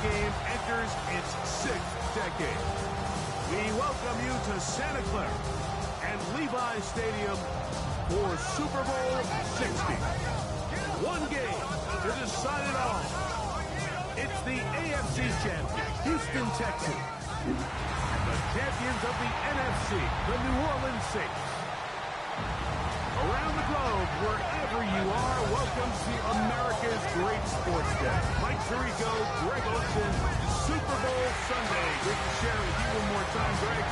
game enters its 6th decade. We welcome you to Santa Clara and Levi Stadium for Super Bowl 60. One game to decide it all. It's the AFC champion, Houston Texans. The champions of the NFC, the New Orleans Saints. Around the globe, wherever you are, welcome to America's Great Sports Day. Mike Tirico, Greg Olson, Super Bowl Sunday. Great to share with you one more time, Greg.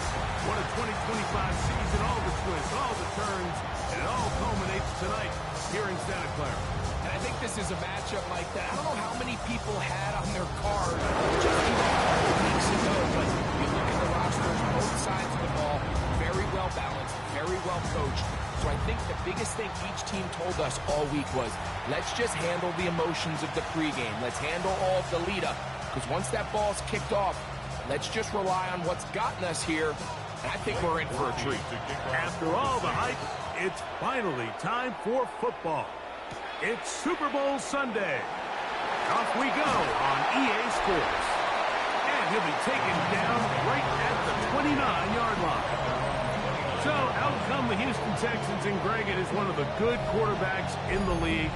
What a 2025 season, all the twists, all the turns, and it all culminates tonight here in Santa Clara. And I think this is a matchup like that. I don't know how many people had on their card just even a couple weeks ago, but you look at the rosters, both sides of the ball, very well balanced, very well coached. So I think the biggest thing each team told us all week was, let's just handle the emotions of the pregame. Let's handle all of the lead-up, because once that ball's kicked off, let's just rely on what's gotten us here, and I think we're in for a treat. After all the hype, it's finally time for football. It's Super Bowl Sunday. Off we go on EA Sports. And he'll be taken down right at the 29-yard line. So out come the Houston Texans, and Greg, it is one of the good quarterbacks in the league.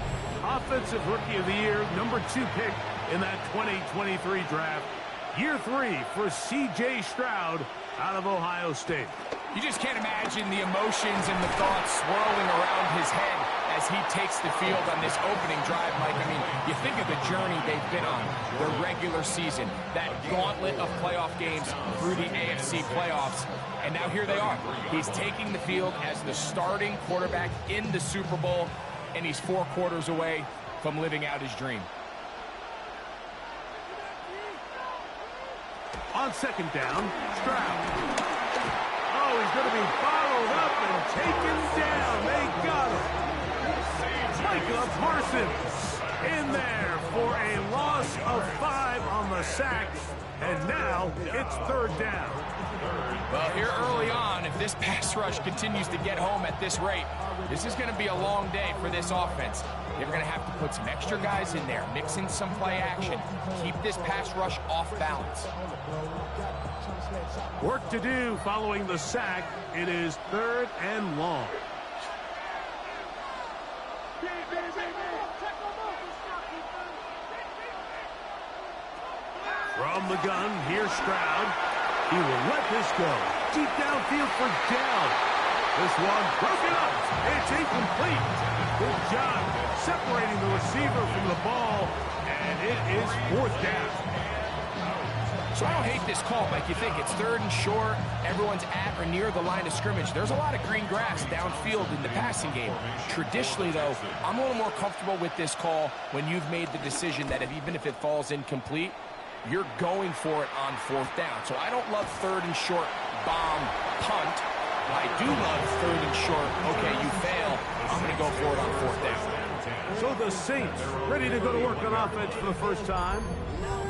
Offensive Rookie of the Year, #2 pick in that 2023 draft. Year 3 for C.J. Stroud out of Ohio State. You just can't imagine the emotions and the thoughts swirling around his head as he takes the field on this opening drive, Mike. I mean, you think of the journey they've been on, their regular season, that gauntlet of playoff games through the AFC playoffs, and now here they are. He's taking the field as the starting quarterback in the Super Bowl, and he's 4 quarters away from living out his dream. On second down, Stroud. Oh, he's going to be followed up and taken down. They got him. Micah Parsons in there for a loss of 5 on the sack. And now it's 3rd down. Well, here early on, if this pass rush continues to get home at this rate, this is going to be a long day for this offense. They're going to have to put some extra guys in there, mix in some play action, keep this pass rush off balance. Work to do following the sack. It is 3rd and long. From the gun, here's Stroud. He will let this go. Deep downfield for Dell. This one broken up. It's incomplete. Good job separating the receiver from the ball, and it is 4th down. So I don't hate this call, Mike. You think it's 3rd and short, everyone's at or near the line of scrimmage. There's a lot of green grass downfield in the passing game. Traditionally, though, I'm a little more comfortable with this call when you've made the decision that even if it falls incomplete, you're going for it on 4th down. So I don't love 3rd and short bomb punt. I do love 3rd and short, okay, you fail, I'm going to go for it on 4th down. So the Saints ready to go to work on offense for the first time.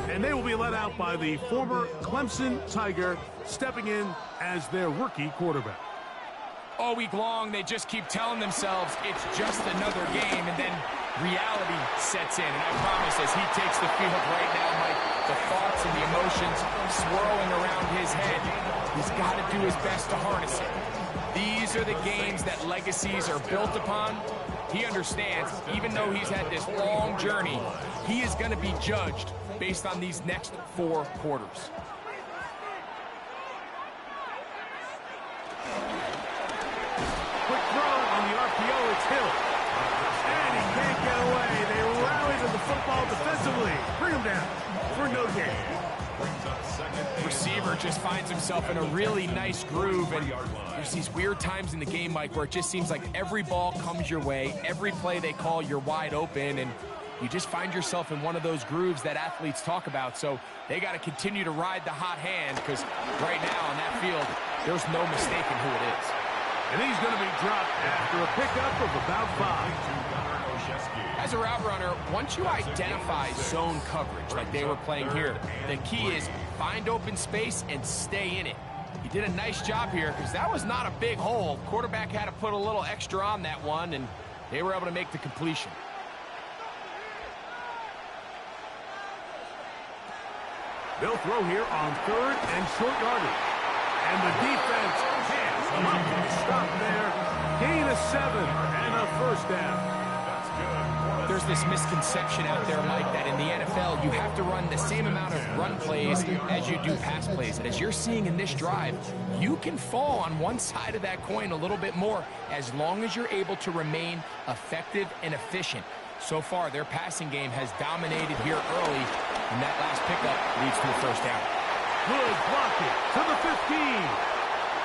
And they will be let out by the former Clemson Tiger, stepping in as their rookie quarterback. All week long, they just keep telling themselves it's just another game, and then reality sets in. And I promise, as he takes the field right now, Mike, the thoughts and the emotions swirling around his head, he's got to do his best to harness it. These are the games that legacies are built upon. He understands, even though he's had this long journey, he is going to be judged based on these next 4 quarters. Quick throw on the RPO, it's Hill. And he can't get away. They rally to the football defensively. Bring him down for no gain. Receiver just finds himself in a really nice groove, and there's these weird times in the game, Mike, where it just seems like every ball comes your way, every play they call, you're wide open, and you just find yourself in one of those grooves that athletes talk about. So they got to continue to ride the hot hand, because right now on that field, there's no mistaking who it is. And he's going to be dropped after a pickup of about 5. As a route runner, once you identify zone coverage like they were playing here, the key is find open space and stay in it. He did a nice job here because that was not a big hole. Quarterback had to put a little extra on that one, and they were able to make the completion. They'll throw here on 3rd and short yardage. And the defense hands them up to the stop there. Gain of 7 and a first down. There's this misconception out there, Mike, that in the NFL, you have to run the same amount of run plays as you do pass plays. And as you're seeing in this drive, you can fall on one side of that coin a little bit more as long as you're able to remain effective and efficient. So far, their passing game has dominated here early, and that last pickup leads to a first down. Good blocking to the 15.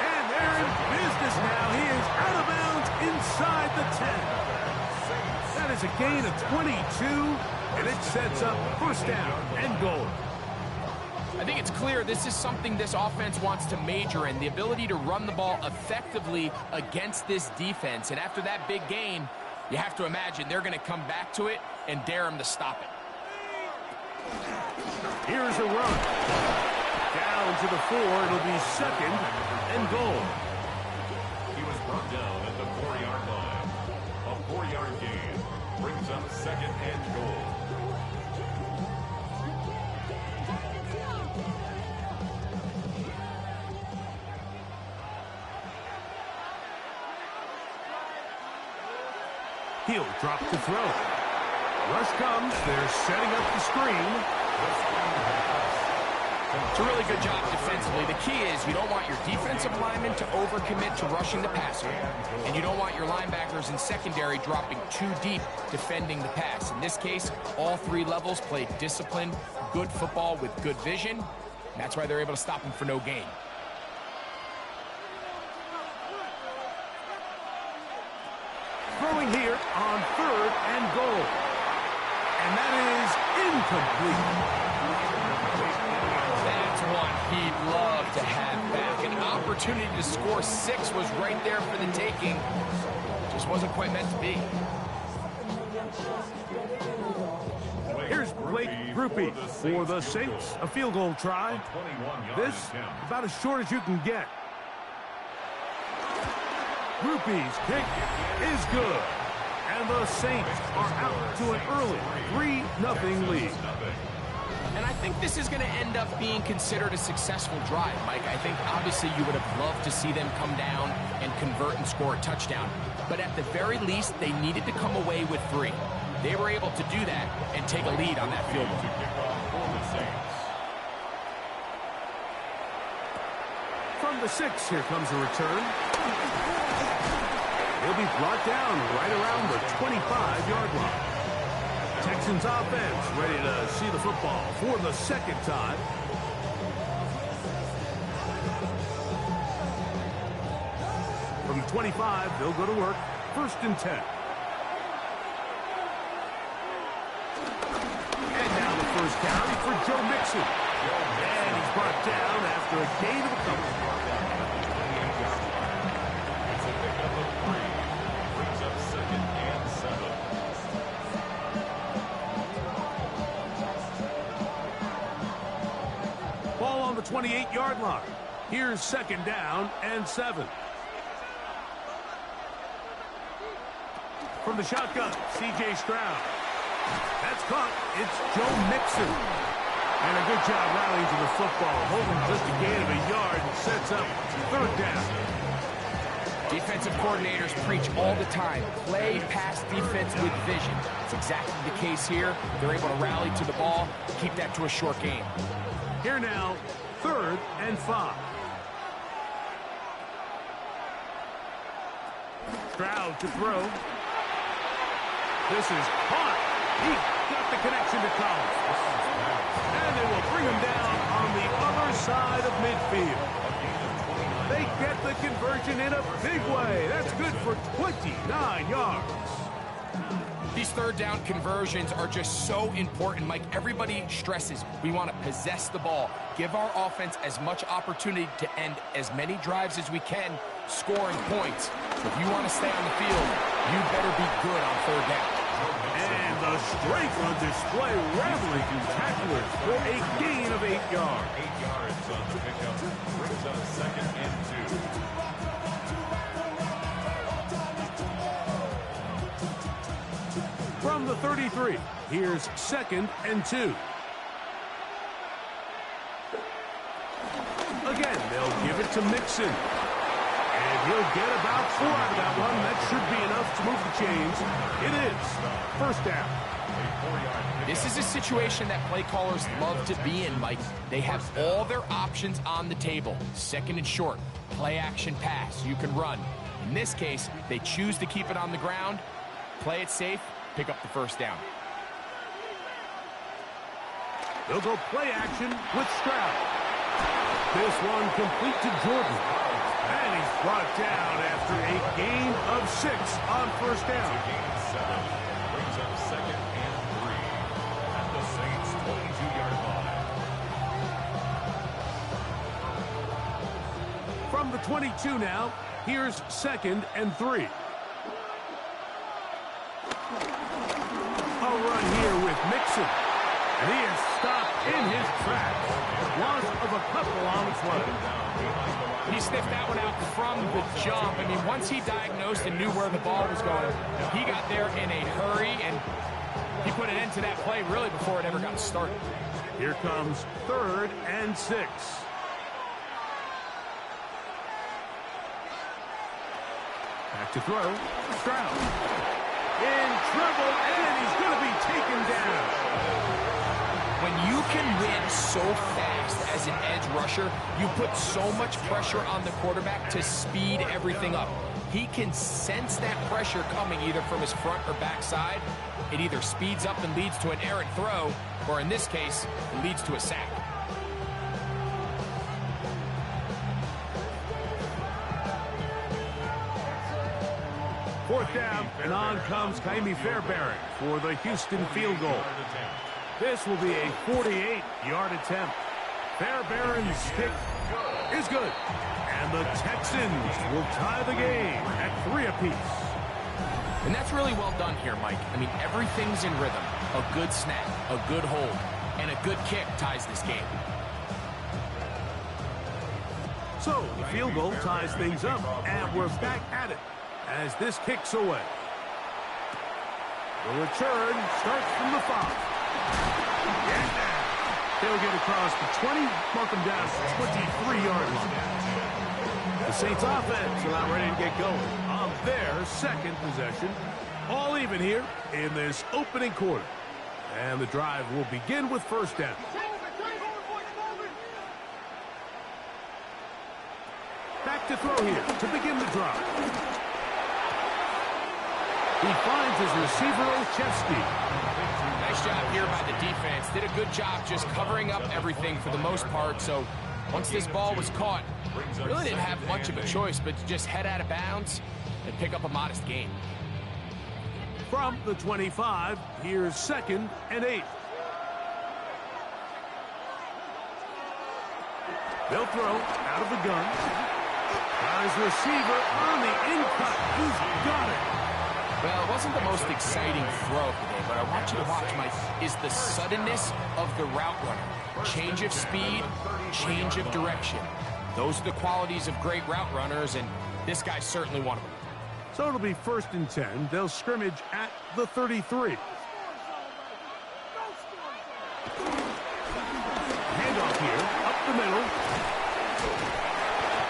And they're in business now. He is out of bounds inside the 10. That is a gain of 22, and it sets up first down and goal. I think it's clear this is something this offense wants to major in, the ability to run the ball effectively against this defense. And after that big gain, you have to imagine they're going to come back to it and dare him to stop it. Here's a run. Down to the 4. It'll be second and goal. He was brought down at the 4-yard line. A 4-yard gain brings up second and goal. He'll drop to throw. Rush comes. They're setting up the screen. It's a really good job defensively. The key is you don't want your defensive linemen to overcommit to rushing the passer, and you don't want your linebackers in secondary dropping too deep defending the pass. In this case, all 3 levels played disciplined, good football with good vision. That's why they're able to stop him for no gain. Throwing here on 3rd and goal. And that is incomplete. That's one he'd love to have back. An opportunity to score 6 was right there for the taking. Just wasn't quite meant to be. Here's Blake Grupe for the Saints. A field goal try. This about as short as you can get. Grupe's kick is good. And the Saints are out to an early 3-0 lead. And I think this is going to end up being considered a successful drive, Mike. I think obviously you would have loved to see them come down and convert and score a touchdown. But at the very least, they needed to come away with 3. They were able to do that and take a lead on that field goal. From the 6, here comes a return. He'll be brought down right around the 25-yard line. Texans offense ready to see the football for the 2nd time. From the 25, they'll go to work. 1st and 10. And now the first carry for Joe Mixon. And he's brought down after a gain of a couple. Ball on the 28-yard line. Here's 2nd down and 7. From the shotgun, C.J. Stroud. That's caught. It's Joe Mixon. And a good job rallying to the football. Holding just a gain of a yard and sets up 3rd down. Defensive coordinators preach all the time, play pass defense with vision. It's exactly the case here. They're able to rally to the ball, keep that to a short game. Here now, 3rd and 5. Stroud to throw. This is caught. He got the connection to Collins. And they will bring him down on the other side of midfield. They get the conversion in a big way. That's good for 29 yards. These 3rd down conversions are just so important, Mike. Everybody stresses we want to possess the ball, give our offense as much opportunity to end as many drives as we can, scoring points. So if you want to stay on the field, you better be good on 3rd down. And the strength on display, rambling through tacklers for a gain of 8 yards. 8 yards on the pickup brings up 2nd and 2. From the 33, here's 2nd and 2. to Mixon. And he'll get about 4 out of that one. That should be enough to move the chains. It is first down. This is a situation that play callers love to be in, Mike. They have all their options on the table. Second and short, play action pass, you can run. In this case, they choose to keep it on the ground, play it safe, pick up the first down. They'll go play action with Stroud. This one complete to Jordan. And he's brought down after a gain of 6 on first down. Gain 7. Brings up second and 3 at the Saints' 22-yard line. From the 22 now, here's second and 3. A run here with Mixon. And he is stopped in his tracks. Loss of a couple on the play. He sniffed that one out from the jump. I mean, once he diagnosed and knew where the ball was going, he got there in a hurry, and he put an end to that play really before it ever got started. Here comes third and 6. Back to throw. Stroud. In trouble, and he's going to be taken down. When you can win so fast as an edge rusher, you put so much pressure on the quarterback to speed everything up. He can sense that pressure coming either from his front or back side. It either speeds up and leads to an errant throw, or in this case, it leads to a sack. Fourth down, and on comes Kaimi Fairbairn for the Houston field goal. This will be a 48-yard attempt. Fairbairn's kick is good. And the Texans will tie the game at 3 apiece. And that's really well done here, Mike. I mean, everything's in rhythm. A good snap, a good hold, and a good kick ties this game. So the field goal ties things up, and we're back at it as this kicks away. The return starts from the 5. They'll get across the 20, mark them down to 23-yard line. The Saints offense are not ready to get going on their second possession. All even here in this opening quarter. And the drive will begin with first down. Back to throw here to begin the drive. He finds his receiver, Olszewski. Nice job here by the defense. Did a good job just covering up everything for the most part. So once this ball was caught, really didn't have much of a choice but to just head out of bounds and pick up a modest gain. From the 25, here's second and 8. They'll throw out of the gun. Got his receiver on the in-cut. He's got it. Well, it wasn't the most exciting throw today, but I want you to watch, Mike, is the suddenness of the route runner. Change of speed, change of direction. Those are the qualities of great route runners, and this guy's certainly one of them. So it'll be first and 10. They'll scrimmage at the 33. Handoff here, up the middle.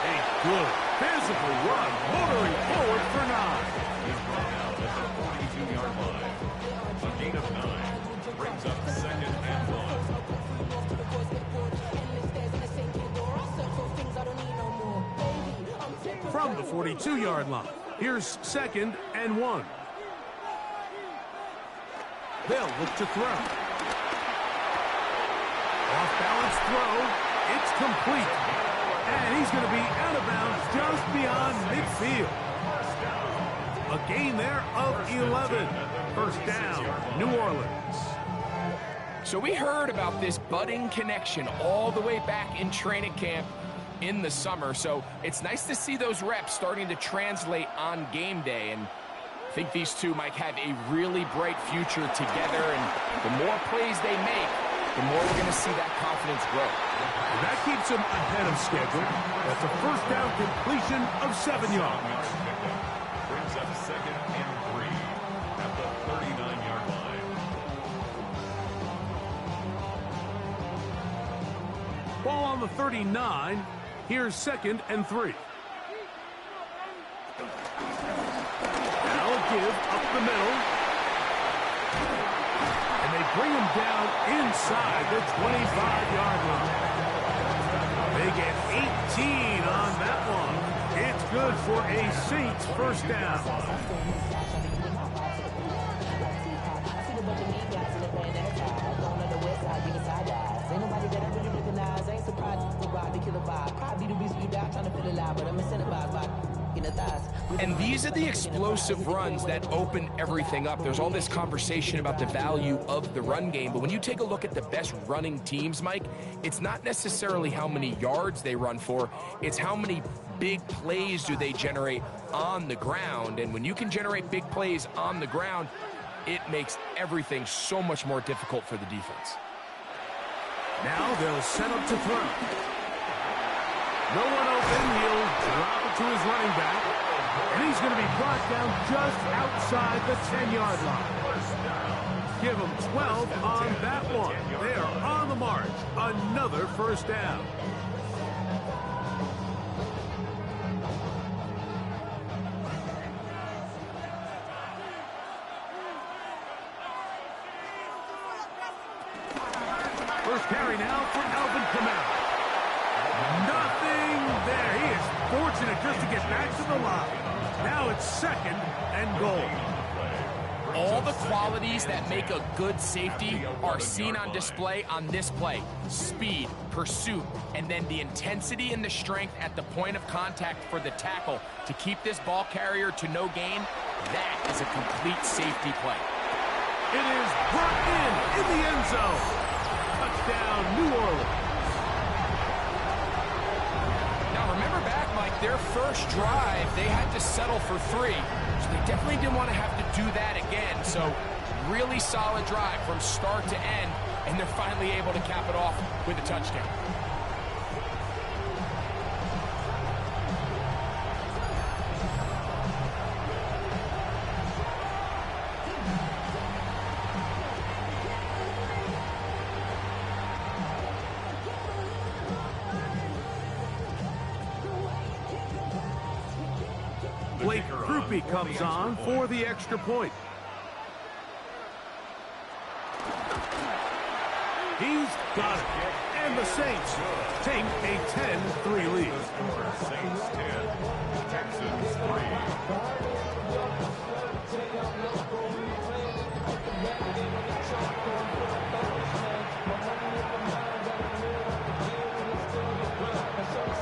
A good physical run, motoring forward for 9. He's brought out at the 42-yard line. A gain of 9 brings up second and 1. From the 42-yard line, here's second and 1. They'll look to throw. Off-balance throw. It's complete. And he's going to be out of bounds just beyond midfield. A gain there of 11. First down, New Orleans. So we heard about this budding connection all the way back in training camp in the summer. So it's nice to see those reps starting to translate on game day. And I think these two might have a really bright future together. And the more plays they make, the more we're going to see that confidence grow. And that keeps him ahead of schedule. That's a first down completion of 7 yards. Brings up second and 3 at the 39-yard line. Ball on the 39. Here's 2nd and 3. Now a give up the middle. And they bring him down inside the 25-yard line. They get 18 on that one. It's good for a Saints first down. And these are the explosive runs that open everything up. There's all this conversation about the value of the run game, but when you take a look at the best running teams, Mike, it's not necessarily how many yards they run for, it's how many big plays do they generate on the ground. And when you can generate big plays on the ground, it makes everything so much more difficult for the defense. Now they'll set up to throw. No one open. He'll drop it to his running back. And he's going to be brought down just outside the 10-yard line. Give him 12 on that one. They are on the march. Another first down. First carry now for Alvin Kamara. Nothing there. He is fortunate just to get back to the line. Now it's 2nd and goal. All the qualities that make a good safety are seen on display on this play. Speed, pursuit, and then the intensity and the strength at the point of contact for the tackle to keep this ball carrier to no gain. That is a complete safety play. It is brought in the end zone. Touchdown, New Orleans. Now remember back, Mike, their first drive, they had to settle for 3. So they definitely didn't want to have to do that again. So really solid drive from start to end, and they're finally able to cap it off with a touchdown. Blake Krupe comes on for the extra point. He's got it. And the Saints take a 10-3 lead. Saints 10, Texans 3.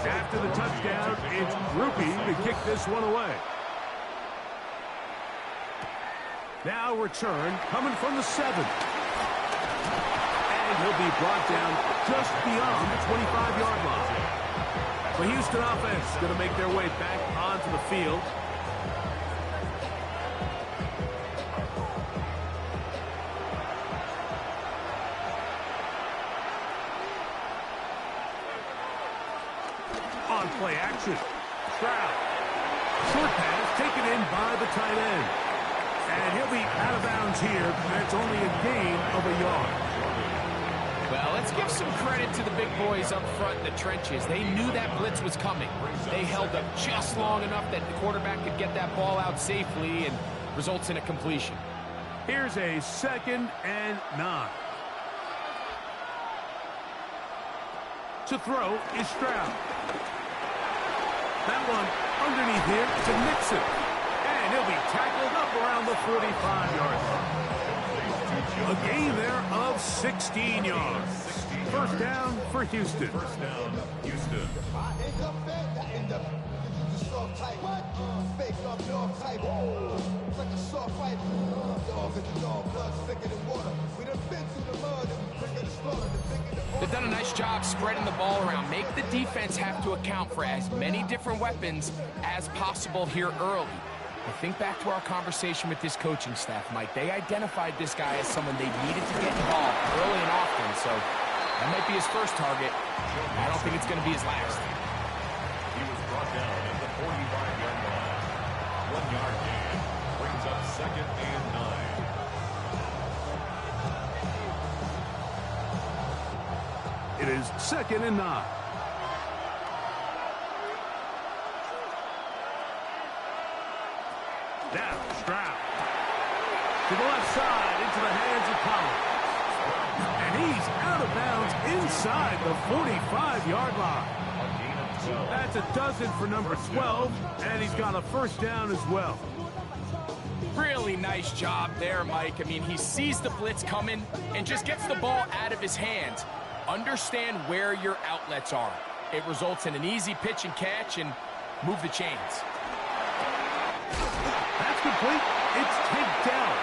After the touchdown, it's Krupe to kick this one away. Now return coming from the 7. And he'll be brought down just beyond the 25-yard line. The Houston offense going to make their way back onto the field. On play action. Stroud. Short pass taken in by the tight end. And he'll be out of bounds here. That's only a gain of a yard. Well, let's give some credit to the big boys up front in the trenches. They knew that blitz was coming. They held up just long enough that the quarterback could get that ball out safely and results in a completion. Here's a 2nd and 9. To throw is Stroud. That one underneath here to Mixon. And he'll be tackled up around the 45-yard line. A gain there of 16 yards. First down for Houston. First down, Houston. They've done a nice job spreading the ball around. Make the defense have to account for as many different weapons as possible here early. I think back to our conversation with this coaching staff, Mike. They identified this guy as someone they needed to get involved early and often, so that might be his first target. I don't think it's going to be his last. He was brought down at the 45-yard line. 1-yard gain brings up 2nd and 9. It is 2nd and 9. Now Stroud. To the left side, into the hands of Collins. And he's out of bounds inside the 45-yard line. That's a dozen for number 12, and he's got a first down as well. Really nice job there, Mike. I mean, he sees the blitz coming and just gets the ball out of his hands. Understand where your outlets are. It results in an easy pitch and catch and move the chains. That's complete. It's takedown.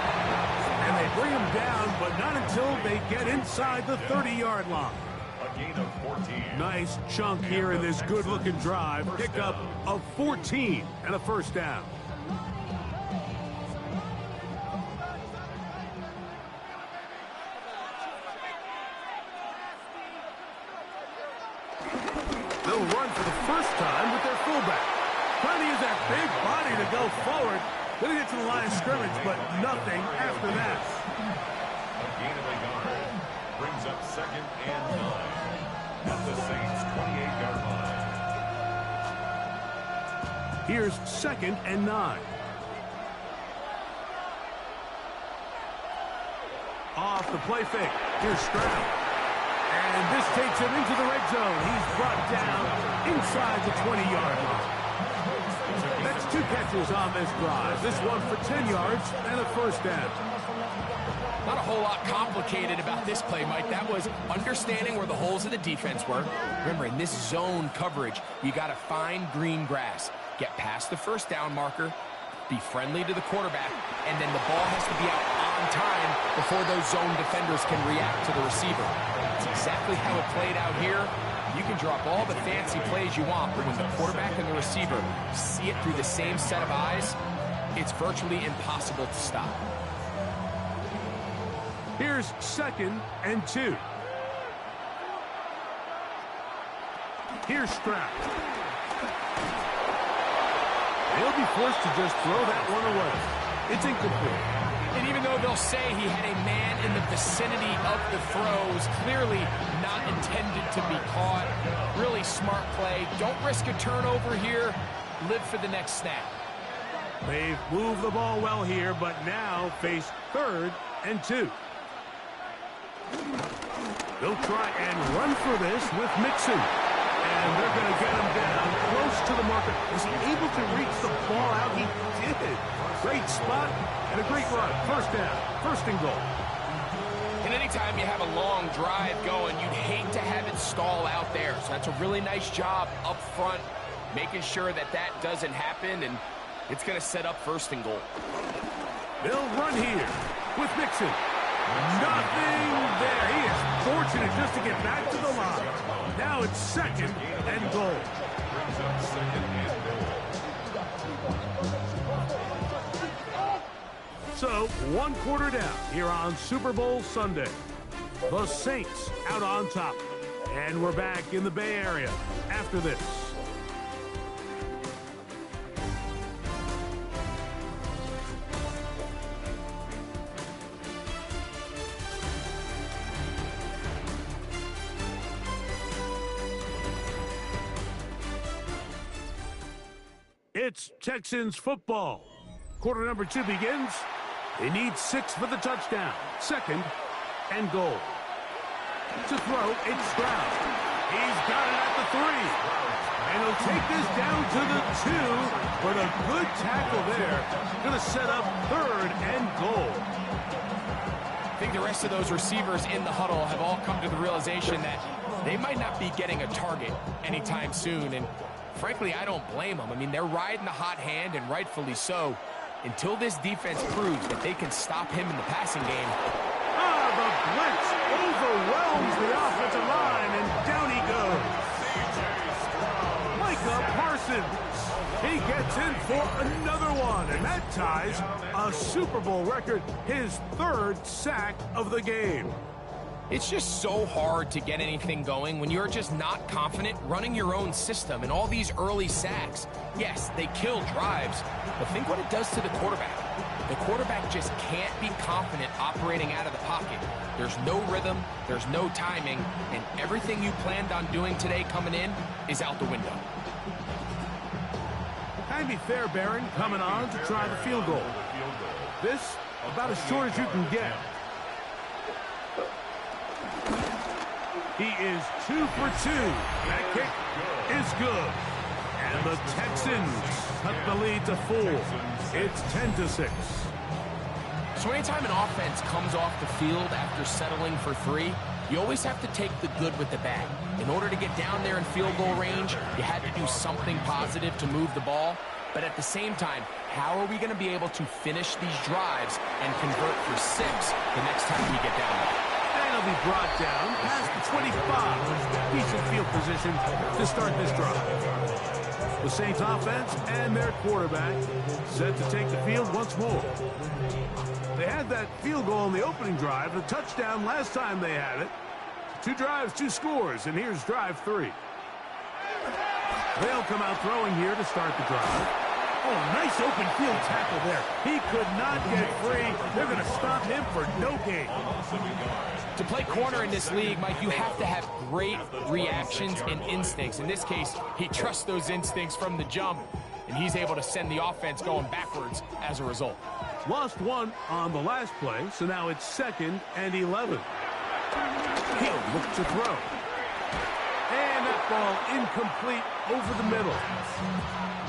And they bring him down, but not until they get inside the 30-yard line. A gain of 14. Nice chunk here in this good-looking drive. Pick up of 14 and a first down. They'll run for the first time with their fullback. Trying to use that big body to go forward. Gonna get to the line of scrimmage, but nothing after that. A gain of a yard brings up 2nd and 9 at the Saints' 28-yard line. Here's 2nd and 9. Off the play fake. Here's Stroud. And this takes him into the red zone. He's brought down inside the 20-yard line. That's 2 catches on this drive. This one for 10 yards and a first down. Not a whole lot complicated about this play, Mike. That was understanding where the holes of the defense were. Remember, in this zone coverage, you got to find green grass. Get past the first down marker, be friendly to the quarterback, and then the ball has to be out on time before those zone defenders can react to the receiver. That's exactly how it played out here. You can drop all the fancy plays you want, but when the quarterback and the receiver see it through the same set of eyes, it's virtually impossible to stop. Here's 2nd and 2. Here's Stroud. He'll be forced to just throw that one away. It's incomplete. And even though they'll say he had a man in the vicinity of the throws, clearly not intended to be caught. Really smart play. Don't risk a turnover here. Live for the next snap. They've moved the ball well here, but now face 3rd and 2. They'll try and run for this with Mixon. And they're going to get him down close to the marker. Was he able to reach the ball out? He did. Great spot and a great run. First down. 1st and goal. And anytime you have a long drive going, you'd hate to have it stall out there. So that's a really nice job up front, making sure that that doesn't happen, and it's going to set up 1st and goal. They'll run here with Mixon. Nothing there. He is fortunate just to get back to the line. Now it's 2nd and goal. Brings up 2nd and goal. So, 1 quarter down here on Super Bowl Sunday. The Saints out on top. And we're back in the Bay Area after this. It's Texans football. Quarter number 2 begins. They need 6 for the touchdown. 2nd and goal. To throw, it's Stroud. He's got it at the 3. And he'll take this down to the 2. But a good tackle there. Going to set up 3rd and goal. I think the rest of those receivers in the huddle have all come to the realization that they might not be getting a target anytime soon. And frankly, I don't blame them. I mean, they're riding the hot hand, and rightfully so, until this defense proves that they can stop him in the passing game. The blitz overwhelms the offensive line, and down he goes. Micah Parsons. He gets in for another one, and that ties a Super Bowl record, his 3rd sack of the game. It's just so hard to get anything going when you're just not confident running your own system, and all these early sacks. Yes, they kill drives, but think what it does to the quarterback. The quarterback just can't be confident operating out of the pocket. There's no rhythm, there's no timing, and everything you planned on doing today coming in is out the window. Andy Fairbairn coming on to try the field goal. This about as short as you can get. He is 2 for 2. That kick is good. And the Texans cut the lead to 4. It's 10-6. So anytime an offense comes off the field after settling for 3, you always have to take the good with the bad. In order to get down there in field goal range, you had to do something positive to move the ball. But at the same time, how are we going to be able to finish these drives and convert for 6 the next time we get down there? And he'll be brought down past the 25. Decent field position to start this drive. The Saints offense and their quarterback set to take the field once more. They had that field goal on the opening drive, the touchdown last time they had it. 2 drives, 2 scores, and here's drive 3. They'll come out throwing here to start the drive. Oh, nice open field tackle there. He could not get free. They're going to stop him for no gain. To play corner in this league, Mike, you have to have great reactions and instincts. In this case, he trusts those instincts from the jump, and he's able to send the offense going backwards as a result. Lost 1 on the last play, so now it's 2nd and 11. He'll look to throw. And that ball incomplete over the middle.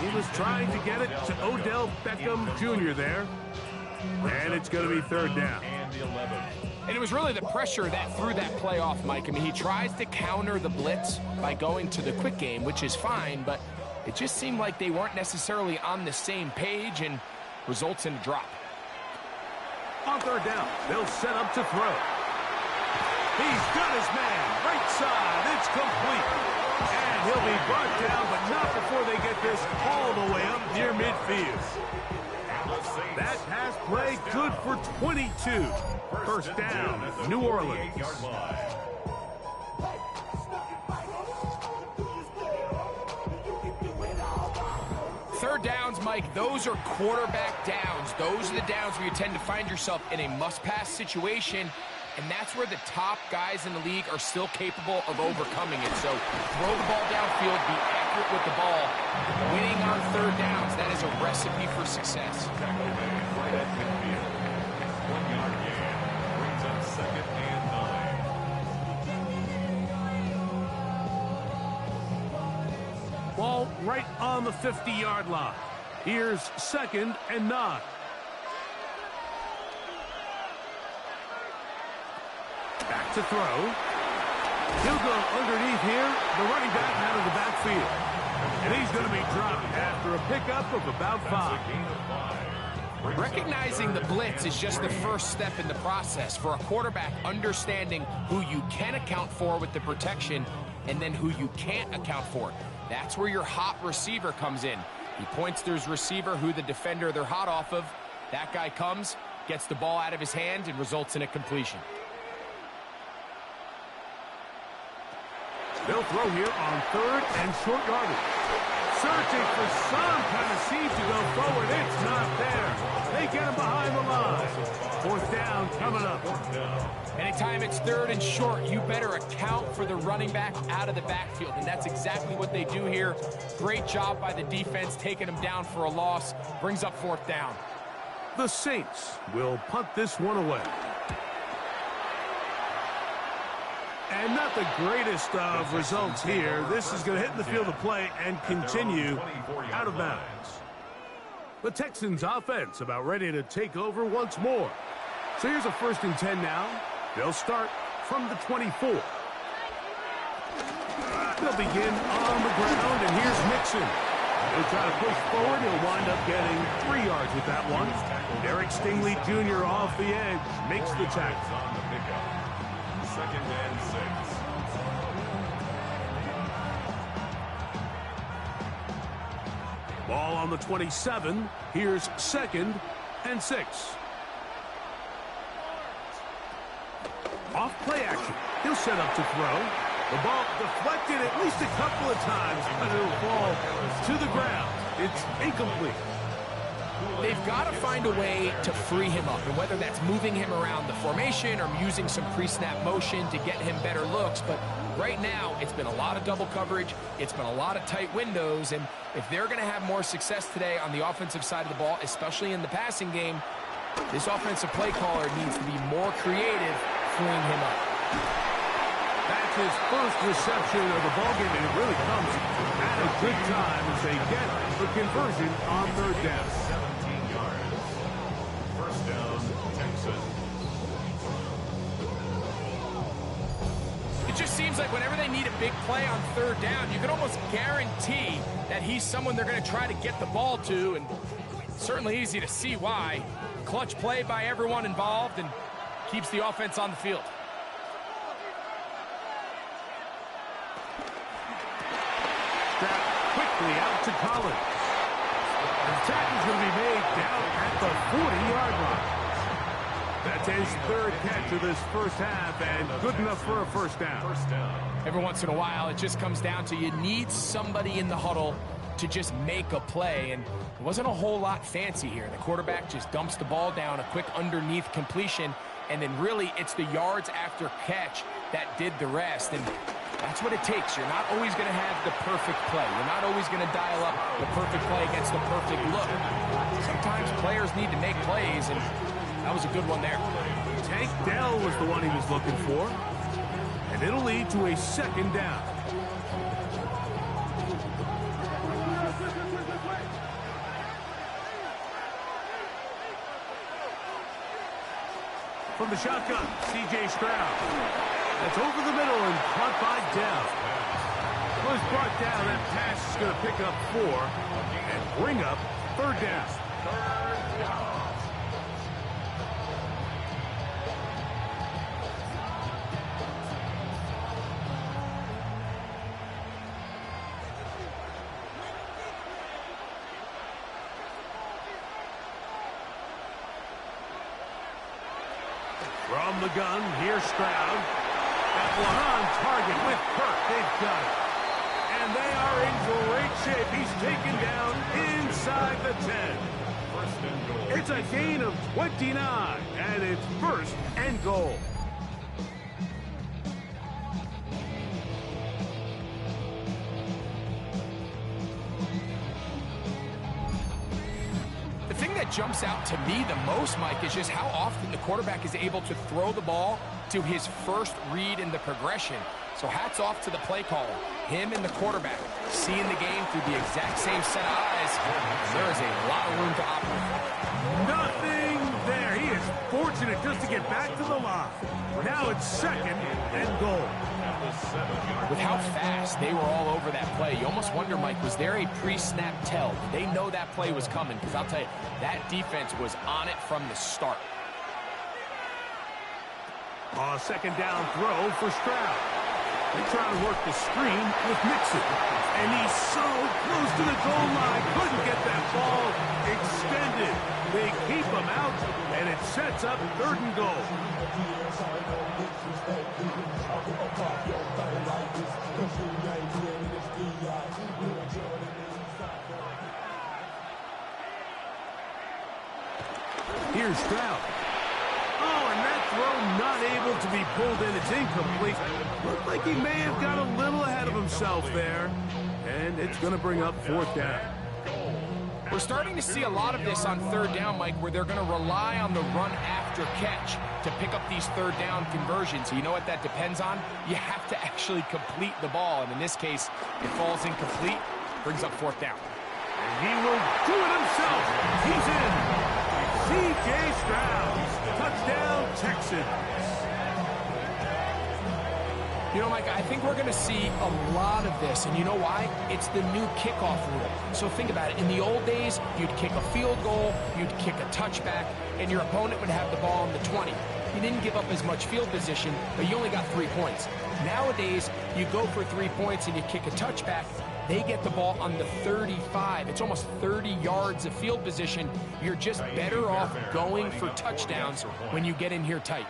He was trying to get it to Odell Beckham Jr. there. And it's going to be 3rd down. And it was really the pressure that threw that play off, Mike. I mean, he tries to counter the blitz by going to the quick game, which is fine, but it just seemed like they weren't necessarily on the same page and results in a drop. On 3rd down, they'll set up to throw. He's got his man. Right side. It's complete. And he'll be brought down, but not before they get this all the way up near midfield. That pass play good for 22. 1st down, New Orleans. 3rd downs, Mike, those are quarterback downs. Those are the downs where you tend to find yourself in a must-pass situation, and that's where the top guys in the league are still capable of overcoming it. So throw the ball downfield, be accurate with the ball. Winning on 3rd downs, that is a recipe for success. Right at midfield. 1-yard gain brings up 2nd and 9. Ball right on the 50-yard line. Here's 2nd and 9. Back to throw. He'll go underneath here. The running back out of the backfield. And he's going to be dropped after a pickup of about 5. Recognizing the blitz is just the first step in the process. For a quarterback, understanding who you can account for with the protection and then who you can't account for. That's where your hot receiver comes in. He points to his receiver, who the defender they're hot off of. That guy comes, gets the ball out of his hand, and results in a completion. They'll throw here on 3rd and short yardage. Searching for some kind of seed to go forward. It's not there. They get him behind the line. 4th down coming up. Anytime it's 3rd and short, you better account for the running back out of the backfield, and that's exactly what they do here. Great job by the defense, taking him down for a loss. Brings up 4th down. The Saints will punt this one away. And not the greatest of results here. This is going to hit in the field of play and continue out of bounds. The Texans offense about ready to take over once more. So here's a 1st and 10 now. They'll start from the 24. They'll begin on the ground, and here's Mixon. He'll try to push forward. He'll wind up getting 3 yards with that one. Derek Stingley Jr. off the edge makes the tackle. 2nd and 6. Ball on the 27. Here's 2nd and 6. Off play action. He'll set up to throw. The ball deflected at least a couple of times, but it'll fall to the ground. It's incomplete. They've got to find a way to free him up, and whether that's moving him around the formation or using some pre-snap motion to get him better looks, but Right now, it's been a lot of double coverage. It's been a lot of tight windows. And if they're going to have more success today on the offensive side of the ball, especially in the passing game, this offensive play caller needs to be more creative, freeing him up. That's his first reception of the ballgame, and it really comes at a good time as they get the conversion on third down. 17 yards. First down, Texans. It just seems like whenever they need a big play on third down, you can almost guarantee that he's someone they're going to try to get the ball to, and certainly easy to see why. Clutch play by everyone involved and keeps the offense on the field. Snap quickly out to Collins. The tackle's going to be made down at the 40-yard line. That's his third catch of this first half, and good enough for a first down. Every once in a while, it just comes down to you need somebody in the huddle to just make a play, and it wasn't a whole lot fancy here. The quarterback just dumps the ball down, a quick underneath completion, and then really it's the yards after catch that did the rest, and that's what it takes. You're not always going to have the perfect play. You're not always going to dial up the perfect play against the perfect look. Sometimes players need to make plays, and that was a good one there. Tank Dell was the one he was looking for, and it'll lead to a second down. From the shotgun, C.J. Stroud. That's over the middle and caught by Dell. Was brought down. That pass is going to pick up 4 and bring up third down. From the gun, here's Stroud. That one on target with Kirk. They've got it. And they are in great shape. He's taken down inside the 10. First and goal. It's a gain of 29, and it's first and goal. The thing that jumps out to me the most, Mike, is just how often the quarterback is able to throw the ball to his first read in the progression. So hats off to the play caller. Him and the quarterback seeing the game through the exact same set of eyes. There is a lot of room to operate. Nothing there. He is fortunate just to get back to the line. Now it's second and goal. With how fast they were all over that play, you almost wonder, Mike, was there a pre-snap tell? Did they know that play was coming? Because I'll tell you, that defense was on it from the start. A second down throw for Stroud. They're trying to work the screen with Mixon. And he's so close to the goal line. Couldn't get that ball extended. They keep him out, and it sets up third and goal. Here's Stroud. Oh, and that throw not able to be pulled in. It's incomplete. Looked like he may have got a little ahead of himself there. And it's going to bring up fourth down. We're starting to see a lot of this on third down, Mike, where they're going to rely on the run after catch to pick up these third down conversions. You know what that depends on? You have to actually complete the ball. And in this case, it falls incomplete, brings up fourth down. And he will do it himself. He's in. C.J. Stroud. Touchdown, Texans. You know, Mike, I think we're going to see a lot of this, and you know why? It's the new kickoff rule. So think about it. In the old days, you'd kick a field goal, you'd kick a touchback, and your opponent would have the ball on the 20. You didn't give up as much field position, but you only got 3 points. Nowadays, you go for 3 points and you kick a touchback, they get the ball on the 35. It's almost 30 yards of field position. You're just better off going for touchdowns when you get in here tight.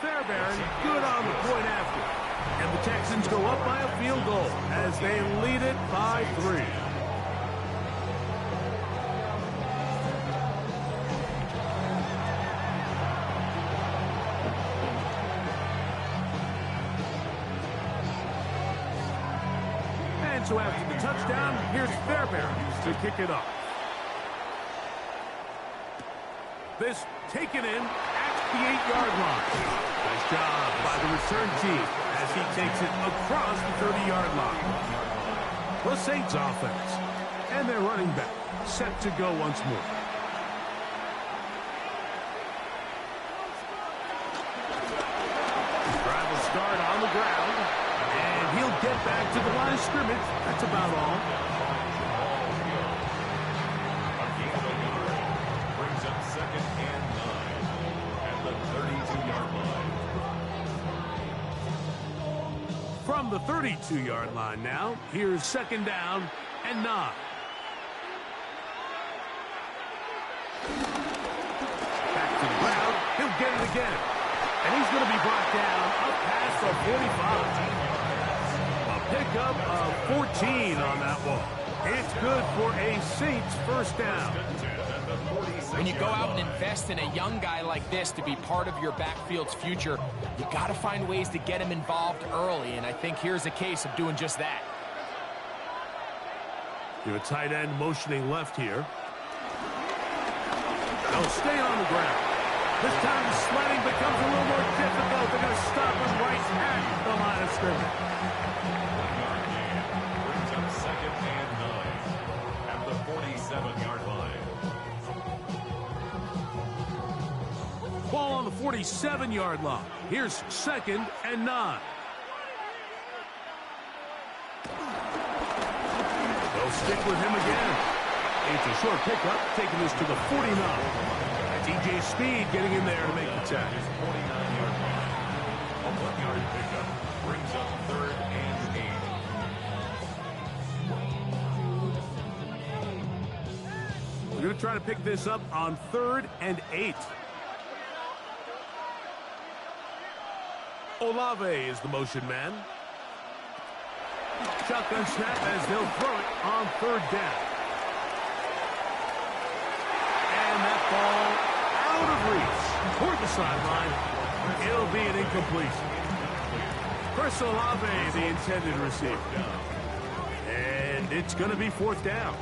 Fairbairn, good on the point after. And the Texans go up by a field goal as they lead it by 3. So after the touchdown, here's Fairbairn to kick it off. This taken in at the 8-yard line. Nice job by the return team as he takes it across the 30-yard line. The Saints offense. And their running back set to go once more. Drive will start on the ground. And he'll get back to the line of scrimmage. That's about all. Brings up 2nd and 9 at the 32-yard line. From the 32-yard line now, here's 2nd down and 9. Back to the ground. He'll get it again. And he's going to be brought down up past the 45. A pickup of 14 on that ball. It's good for a Saints first down. When you go out and invest in a young guy like this to be part of your backfield's future, you got to find ways to get him involved early, and I think here's a case of doing just that. You have a tight end motioning left here. They'll stay on the ground. This time the sledding becomes a little more difficult. They're going to stop him right at the line of scrimmage. Brings up 2nd and 9 at the 47-yard line. Ball on the 47-yard line. Here's 2nd and 9. They'll stick with him again. It's a short pickup, taking this to the 49. That's E.J. Speed getting in there to make the tackle. 49-yard line. A 1-yard pickup brings up 3rd and 8. We're going to try to pick this up on 3rd and 8. Olave is the motion man. Shotgun snap as they'll throw it on 3rd down. And that ball out of reach toward the sideline. It'll be an incompletion. Chris Olave, the intended receiver. And it's going to be 4th down.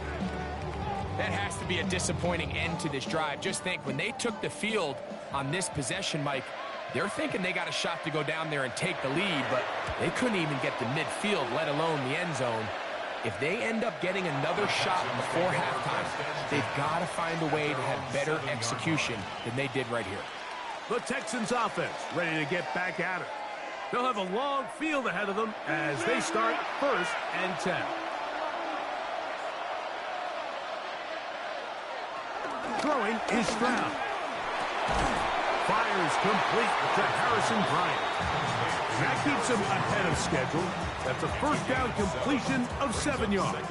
That has to be a disappointing end to this drive. Just think, when they took the field on this possession, Mike, they're thinking they got a shot to go down there and take the lead, but they couldn't even get to midfield, let alone the end zone. If they end up getting another shot before halftime, they've got to find a way to have better execution than they did right here. The Texans offense ready to get back at it. They'll have a long field ahead of them as they start 1st and 10. Throwing is Stroud. Fires complete to Harrison Bryant. And that keeps him ahead of schedule. That's a 1st down completion of 7 yards.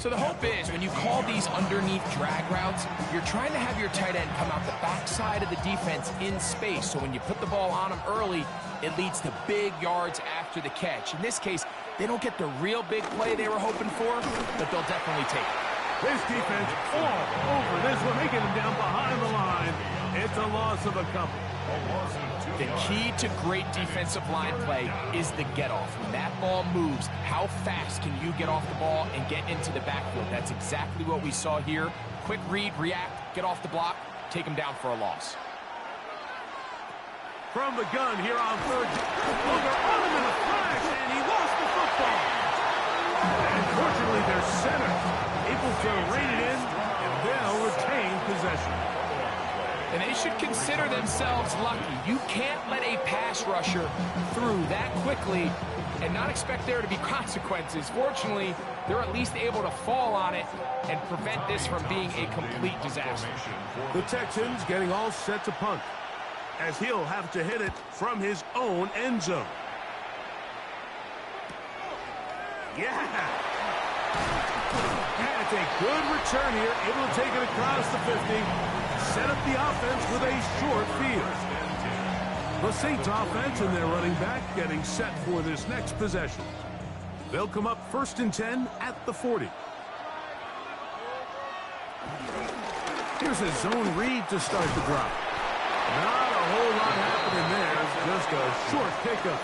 So the hope is, when you call these underneath drag routes, you're trying to have your tight end come out the backside of the defense in space. So when you put the ball on him early, it leads to big yards after the catch. In this case, they don't get the real big play they were hoping for, but they'll definitely take it. This defense all over this one. They get him down behind the line. It's a loss of a couple. The key to great defensive line play is the get-off. When that ball moves, how fast can you get off the ball and get into the backfield? That's exactly what we saw here. Quick read, react, get off the block, take him down for a loss. From the gun here on 3rd. Over on him in a flash, and he lost the football. And fortunately, their center able to rein it in, and they'll retain possession. And they should consider themselves lucky. You can't let a pass rusher through that quickly and not expect there to be consequences. Fortunately, they're at least able to fall on it and prevent this from being a complete disaster. The Texans getting all set to punt, as he'll have to hit it from his own end zone. Yeah! And it's a good return here, able to take it across the 50. Set up the offense with a short field. The Saints offense and their running back getting set for this next possession. They'll come up 1st and 10 at the 40. Here's a zone read to start the drive. Not a whole lot happening there. Just a short pickup.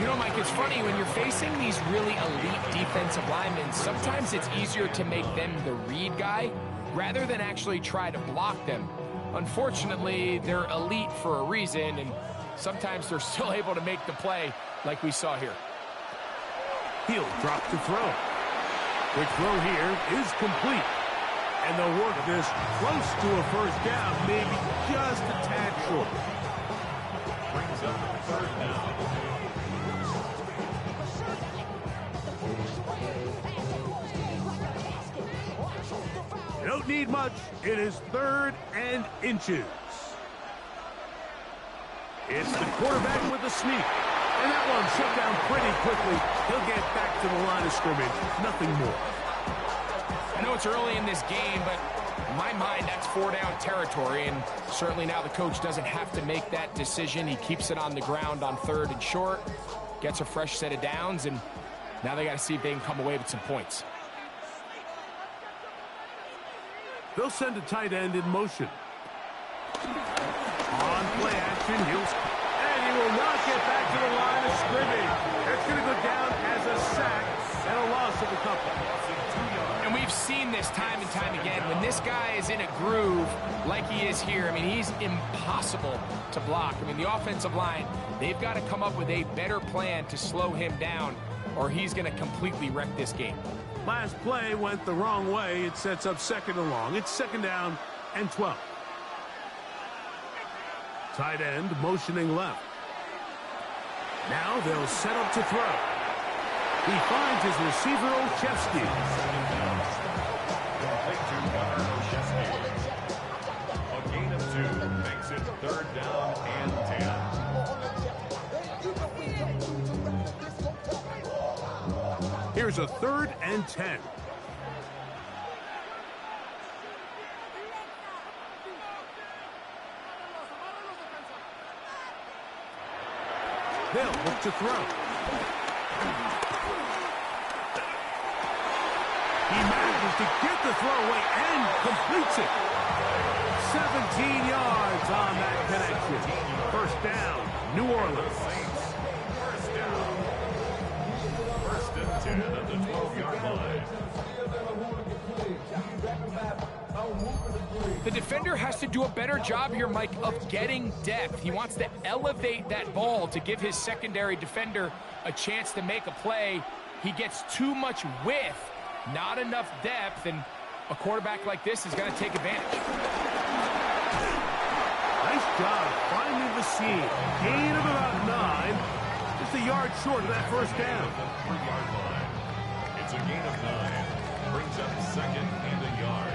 You know, Mike, it's funny, when you're facing these really elite defensive linemen, sometimes it's easier to make them the read guy rather than actually try to block them. Unfortunately, they're elite for a reason, and sometimes they're still able to make the play like we saw here. He'll drop to throw. Quick throw here is complete. And they'll work this close to a first down, maybe just a tad short. Brings up third down. You don't need much. It is 3rd and inches. It's the quarterback with the sneak. And that one shut down pretty quickly. He'll get back to the line of scrimmage. Nothing more. I know it's early in this game, but in my mind, that's 4-down territory. And certainly now the coach doesn't have to make that decision. He keeps it on the ground on 3rd and short, gets a fresh set of downs, and now they got to see if they can come away with some points. They'll send a tight end in motion. On play action, and he will not get back to the line of scrimmage. That's going to go down as a sack and a loss of a couple. And we've seen this time and time again. When this guy is in a groove like he is here, I mean, he's impossible to block. I mean, the offensive line, they've got to come up with a better plan to slow him down, or he's going to completely wreck this game. Last play went the wrong way. It sets up 2nd and long. It's 2nd down and 12. Tight end motioning left. Now they'll set up to throw. He finds his receiver, Olszewski. A gain of 2 makes it 3rd down and 10. Here's a 3rd and 10. They'll look to throw. He manages to get the throw away and completes it. 17 yards on that connection. 1st down, New Orleans. First down. 1st and 10 at the 12-yard line. The defender has to do a better job here, Mike, of getting depth. He wants to elevate that ball to give his secondary defender a chance to make a play. He gets too much width, not enough depth, and a quarterback like this is going to take advantage. Nice job finding the seam. Gain of about 9. Just a yard short of that 1st down. 3-yard line. It's a gain of 9. Brings up 2nd and a yard.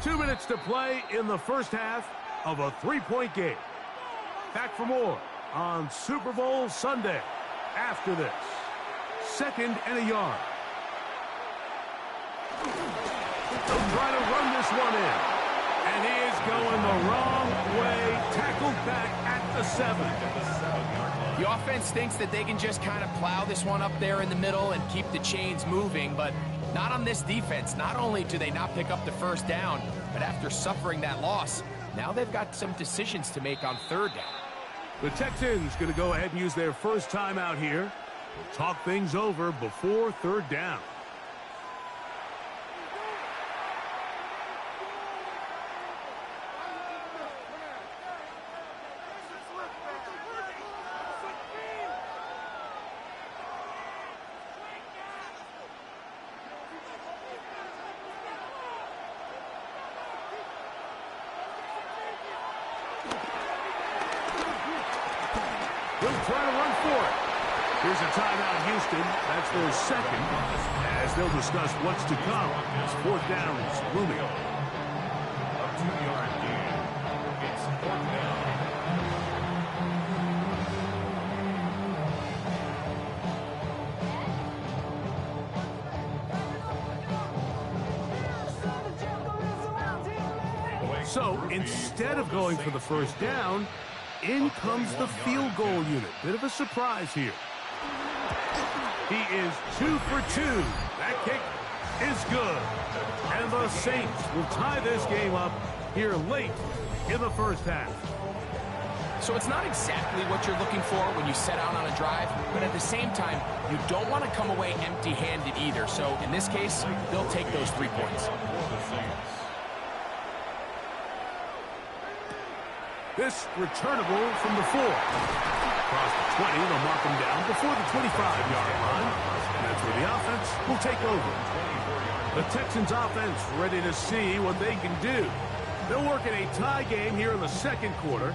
Two minutes to play in the 1st half of a 3-point game. Back for more on Super Bowl Sunday after this. 2nd and a yard. They'll try to run this one in. And he is going the wrong way. Tackled back at the 7. The offense thinks that they can just kind of plow this one up there in the middle and keep the chains moving, but not on this defense. Not only do they not pick up the 1st down, but after suffering that loss, now they've got some decisions to make on 3rd down. The Texans going to go ahead and use their first time out here. Talk things over before 3rd down. He'll try to run for it. Here's a timeout, Houston. That's their 2nd, as they'll discuss what's to come. It's 4th down. It's looming. A 2-yard gain. It's 4th down. So instead of going for the 1st down, in comes the field goal unit. Bit of a surprise here. He is 2 for 2. That kick is good. And the Saints will tie this game up here late in the first half. So it's not exactly what you're looking for when you set out on a drive, but at the same time, you don't want to come away empty-handed either. So in this case, they'll take those 3 points. This returnable from the 4. Across the 20, they'll mark them down before the 25-yard line. And that's where the offense will take over. The Texans offense ready to see what they can do. They'll work in a tie game here in the second quarter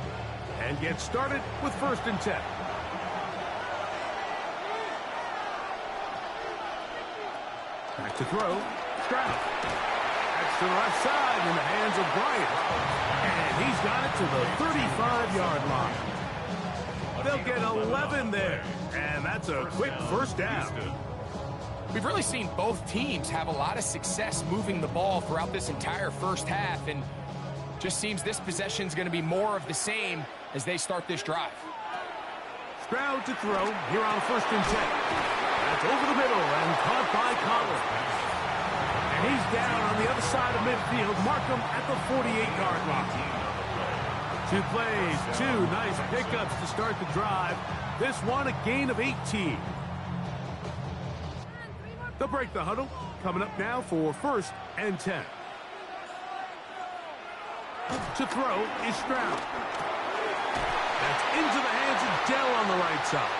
and get started with 1st and 10. Back to throw. Stroud. That's to the left side in the hands of Bryant. And he's got it to the 35-yard line. They'll get 11 there. And that's a quick first down. We've really seen both teams have a lot of success moving the ball throughout this entire first half, and just seems this possession is going to be more of the same as they start this drive. Stroud to throw here on 1st and 10. That's over the middle and caught by Collins. And he's down on the other side of midfield. Mark him at the 48-yard line. 2 plays, 2 nice pickups to start the drive. This one a gain of 18. They'll break the huddle. Coming up now for 1st and 10. To throw is Stroud. That's into the hands of Dell on the right side.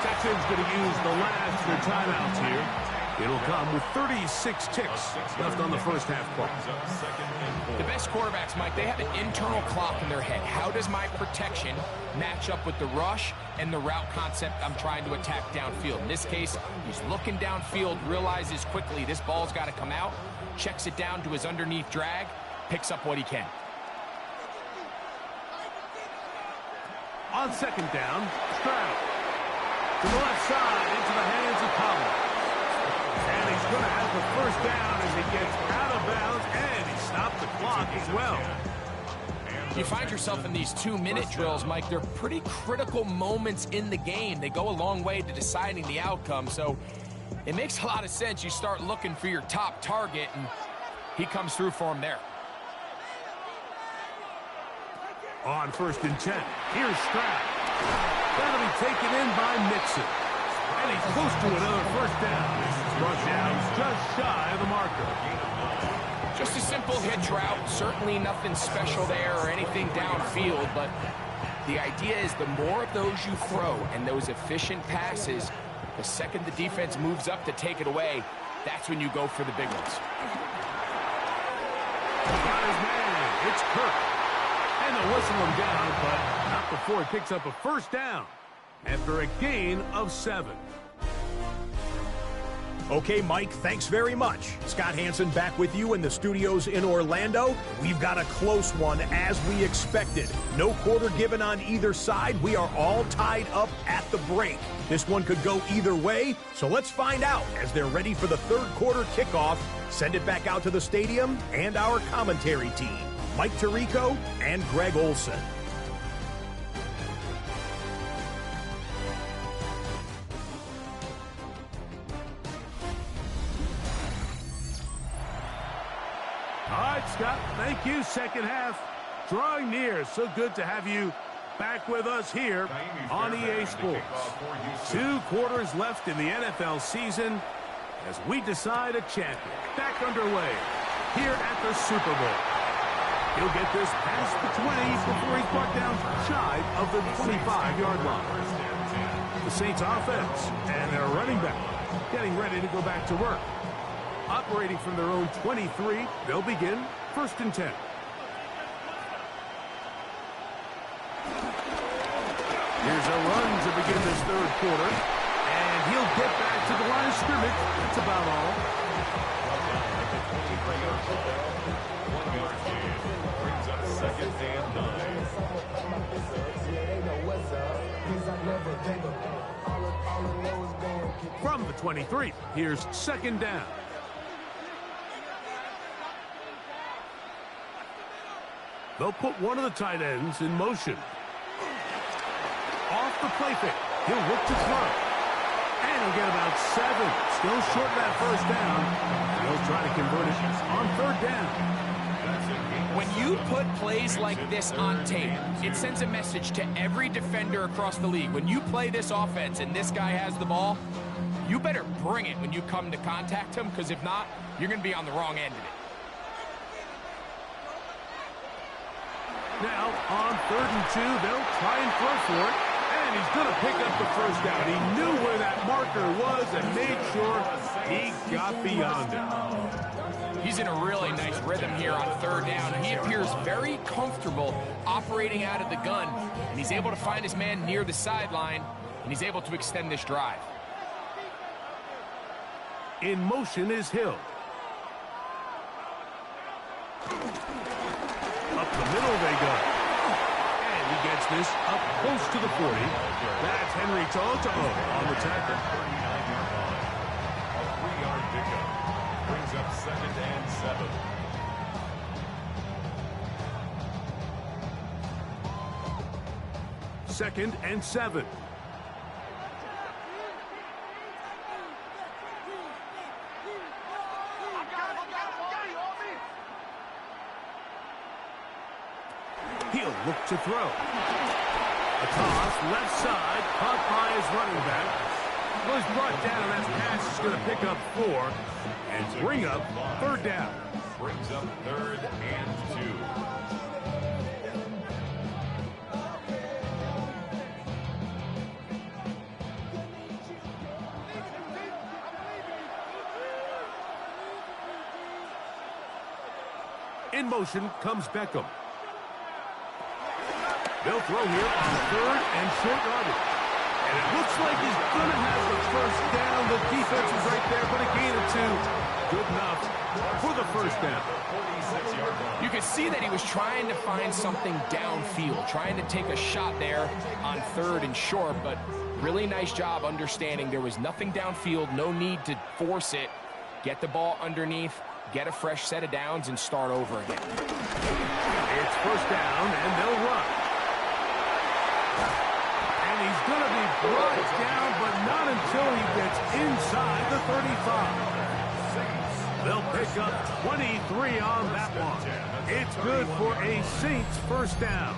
Texans going to use the last of their timeouts here. It'll come with 36 ticks left on the first half clock. The best quarterbacks, Mike, they have an internal clock in their head. How does my protection match up with the rush and the route concept I'm trying to attack downfield? In this case, he's looking downfield, realizes quickly this ball's got to come out, checks it down to his underneath drag, picks up what he can. On 2nd down, Stroud. To the left side, into the hands of Collins. And he's going to have the first down as he gets out of bounds, and he stopped the clock as well. You find yourself in these 2-minute drills, Mike. They're pretty critical moments in the game. They go a long way to deciding the outcome, so it makes a lot of sense. You start looking for your top target, and he comes through for him there. On 1st and 10, here's Stroud. That'll be taken in by Mixon. And he's close to another first down. Brought down just shy of the marker. Just a simple hitch route. Certainly nothing special there or anything downfield, but the idea is the more of those you throw and those efficient passes, the second the defense moves up to take it away, that's when you go for the big ones. Got his man. It's Kirk. And they'll whistle him down, but not before he picks up a first down after a gain of 7. Okay, Mike, thanks very much. Scott Hansen back with you in the studios in Orlando. We've got a close one as we expected. No quarter given on either side. We are all tied up at the break. This one could go either way, so let's find out as they're ready for the 3rd quarter kickoff. Send it back out to the stadium and our commentary team, Mike Tirico and Greg Olson. All right, Scott, thank you. Second half drawing near. So good to have you back with us here on EA Sports. 2 quarters left in the NFL season as we decide a champion. Back underway here at the Super Bowl. He'll get this past the 20 before he's brought down shy of the 25-yard line. The Saints offense and their running back getting ready to go back to work. Operating from their own 23, they'll begin 1st and 10. Here's a run to begin this 3rd quarter. And he'll get back to the line of scrimmage. That's about all. Brings up 2nd and 9. From the 23, here's 2nd down. They'll put one of the tight ends in motion. Off the play fake. He'll look to throw. And he'll get about 7. Still short of that first down. He'll try to convert it on 3rd down. When you put plays like this on tape, it sends a message to every defender across the league. When you play this offense and this guy has the ball, you better bring it when you come to contact him, because if not, you're going to be on the wrong end of it. Now, on 3rd and 2, they'll try and throw for it. And he's going to pick up the first down. He knew where that marker was and made sure he got beyond it. He's in a really nice rhythm here on 3rd down. He appears very comfortable operating out of the gun, and he's able to find his man near the sideline, and he's able to extend this drive. In motion is Hill. Up the middle they go. And he gets this up close to the 40. That's Henry Toto on the tackle. 3-yard pickup. Brings up 2nd and 7. 2nd and 7. He'll look to throw. A toss, left side, caught by his running back. Well, he's brought down, and that pass is going to pick up 4 and bring up 3rd down. Brings up 3rd and 2. In motion comes Beckham. They'll throw here on 3rd and short yardage. And it looks like he's going to have the first down. The defense is right there, but a gain of 2. Good enough for the first down. You could see that he was trying to find something downfield, trying to take a shot there on 3rd and short, but really nice job understanding there was nothing downfield, no need to force it. Get the ball underneath, get a fresh set of downs, and start over again. It's first down, and they'll run. And he's going to be brought down, but not until he gets inside the 35. They'll pick up 23 on that one. It's good for a Saints first down.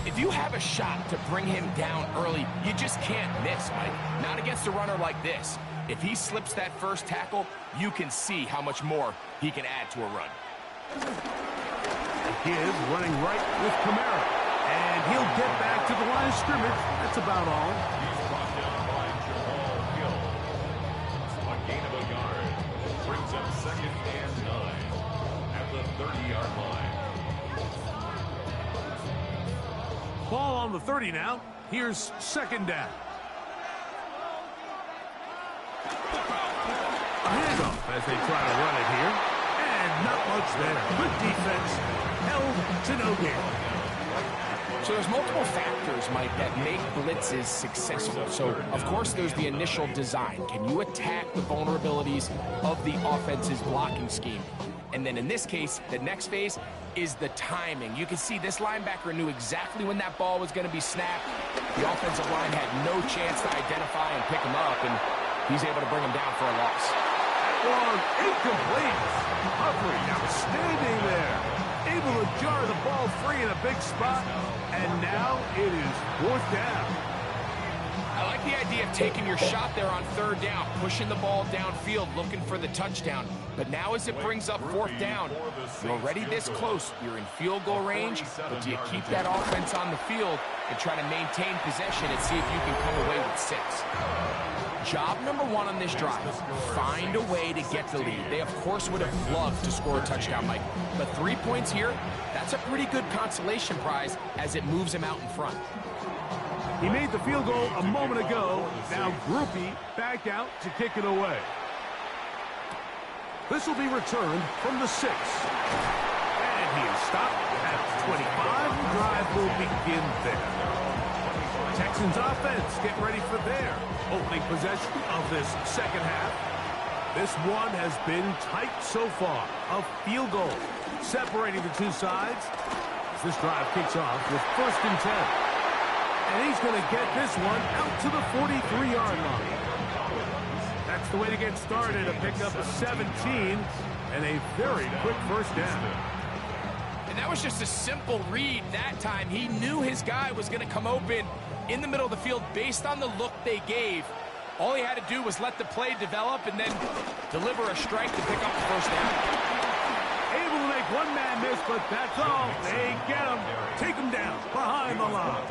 If you have a shot to bring him down early, you just can't miss, Mike. Not against a runner like this. If he slips that first tackle, you can see how much more he can add to a run. He is running right with Kamara. And he'll get back to the line of scrimmage. That's about all. He's brought down by Jamal Hill. A gain of a yard. Brings up 2nd and 9 at the 30-yard line. Ball on the 30 now. Here's 2nd down. A handoff as they try to run it here. And not much there. Good defense. Held to no gain. So there's multiple factors, Mike, that make blitzes successful. So, of course, there's the initial design. Can you attack the vulnerabilities of the offense's blocking scheme? And then in this case, the next phase is the timing. You can see this linebacker knew exactly when that ball was going to be snapped. The offensive line had no chance to identify and pick him up, and he's able to bring him down for a loss. Long, incomplete. Humphrey outstanding there. Able to jar the ball free in a big spot. And now it is 4th down. I like the idea of taking your shot there on 3rd down, pushing the ball downfield, looking for the touchdown. But now as it brings up 4th down, you're already this close. You're in field goal range, but do you keep that offense on the field and try to maintain possession and see if you can come away with 6? Job number 1 on this drive, find a way to get the lead. They, of course, would have loved to score a touchdown, Mike. But 3 points here, that's a pretty good consolation prize as it moves him out in front. He made the field goal a moment ago. Now Groupie back out to kick it away. This will be returned from the 6. And he is stopped at 25. The drive will begin there. Texans offense get ready for their opening possession of this 2nd half. This one has been tight so far. A field goal separating the two sides. As this drive kicks off with 1st and 10. And he's going to get this one out to the 43-yard line. That's the way to get started. A pickup of 17 and a very quick first down. And that was just a simple read that time. He knew his guy was going to come open in the middle of the field based on the look they gave. All he had to do was let the play develop and then deliver a strike to pick up the first down. Able to make one man miss, but that's all. They get him. Take him down behind the line.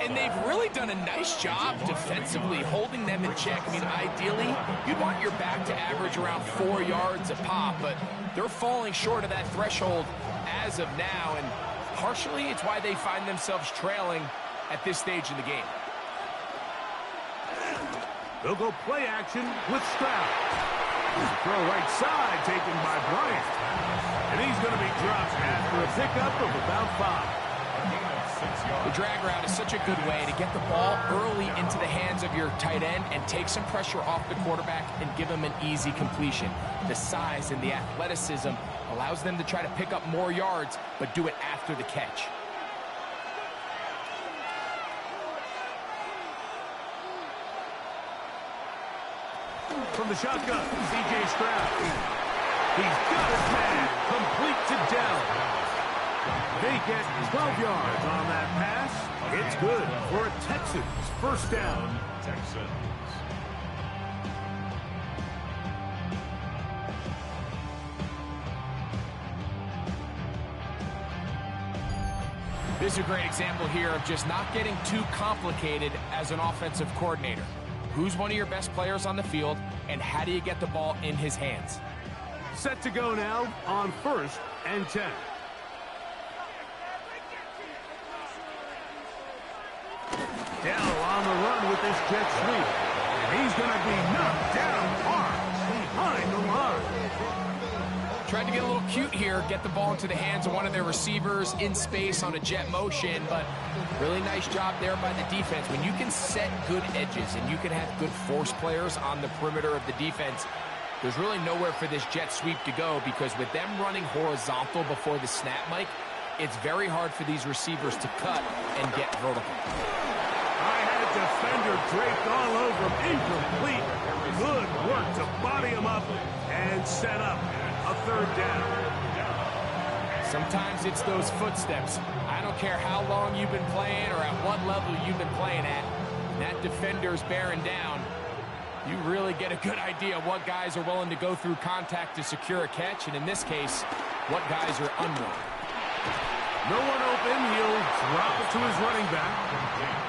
And they've really done a nice job defensively holding them in check. I mean, ideally, you'd want your back to average around 4 yards a pop, but they're falling short of that threshold as of now, and partially it's why they find themselves trailing at this stage in the game. They'll go play action with Stroud. Throw right side taken by Bryant. And he's going to be dropped after a pickup of about 5. The drag route is such a good way to get the ball early into the hands of your tight end and take some pressure off the quarterback and give him an easy completion. The size and the athleticism allows them to try to pick up more yards, but do it after the catch. From the shotgun, C.J. Stroud. He's got his man complete to Dell. They get 12 yards on that pass. It's good for a Texans first down. Texans. This is a great example here of just not getting too complicated as an offensive coordinator. Who's one of your best players on the field, and how do you get the ball in his hands? Set to go now on 1st and 10. Dell on the run with this jet sweep. And he's going to be knocked down hard behind the line. Tried to get a little cute here, get the ball into the hands of one of their receivers in space on a jet motion, but really nice job there by the defense. When you can set good edges and you can have good force players on the perimeter of the defense, there's really nowhere for this jet sweep to go, because with them running horizontal before the snap, Mike, it's very hard for these receivers to cut and get vertical. I had a defender draped all over him. Incomplete. Good work to body him up and set up a 3rd down. Sometimes it's those footsteps. I don't care how long you've been playing or at what level you've been playing at. That defender's bearing down. You really get a good idea of what guys are willing to go through contact to secure a catch, and in this case, what guys are unwilling. No one open. He'll drop it to his running back.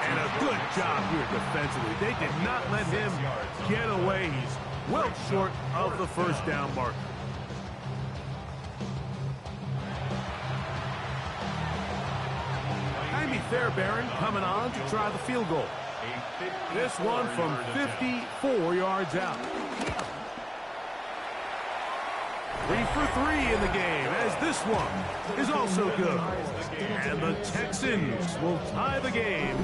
And a good job here defensively. They did not let him get away. He's well short of the first down mark. Jaime Fairbairn coming on to try the field goal. This one from 54 yards out. 3 for 3 in the game, as this one is also good. And the Texans will tie the game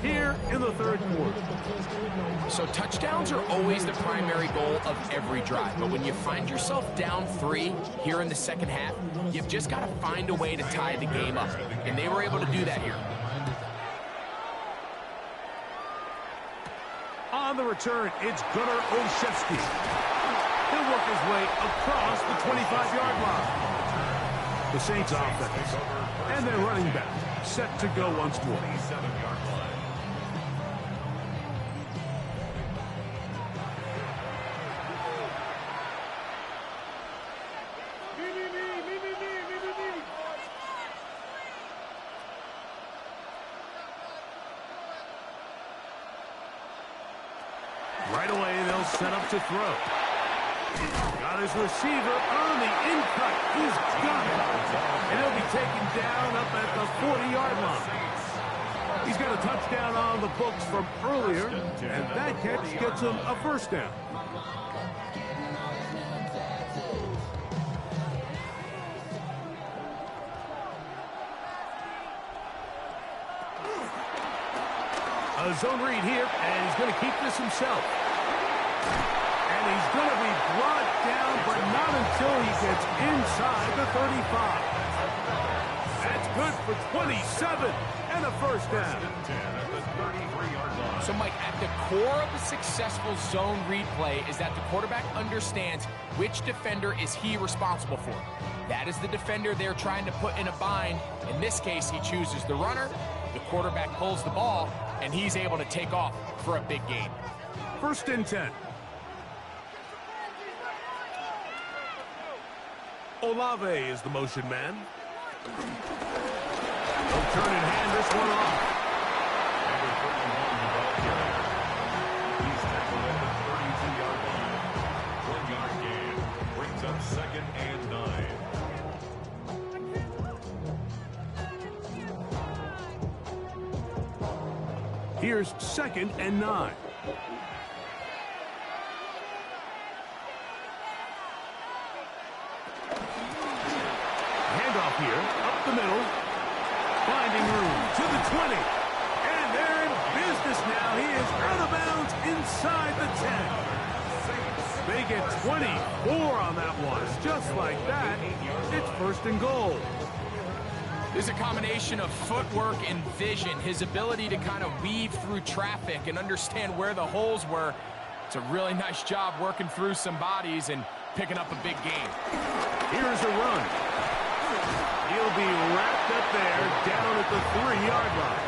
here in the 3rd quarter. So touchdowns are always the primary goal of every drive. But when you find yourself down 3 here in the second half, you've just got to find a way to tie the game up. And they were able to do that here. On the return, it's Gunnar Olszewski. He'll work his way across the 25-yard line. The Saints offense and their running back set to go once more. 7-yard line. Right away, they'll set up to throw. Got his receiver on the in-cut. He's got it. And he'll be taken down up at the 40-yard line. He's got a touchdown on the books from earlier, and that catch gets him a first down. A zone read here, and he's going to keep this himself. And he's going to be brought down, but not until he gets inside the 35. That's good for 27 and a first down. So, Mike, at the core of a successful zone read play is that the quarterback understands which defender is he responsible for. That is the defender they're trying to put in a bind. In this case, he chooses the runner, the quarterback pulls the ball, and he's able to take off for a big gain. First and 10. Olave is the motion man. They'll turn and hand this one off. He's tackled at the 32-yard line. 1-yard gain brings up second and 9. Here's second and 9. Handoff here, up the middle. Finding room to the 20. And they're in business now. He is out of bounds inside the 10. They get 24 on that one. Just like that, it's first and goal. There's a combination of footwork and vision, his ability to kind of weave through traffic and understand where the holes were. It's a really nice job working through some bodies and picking up a big gain. Here's a run. He'll be wrapped up there down at the 3-yard line.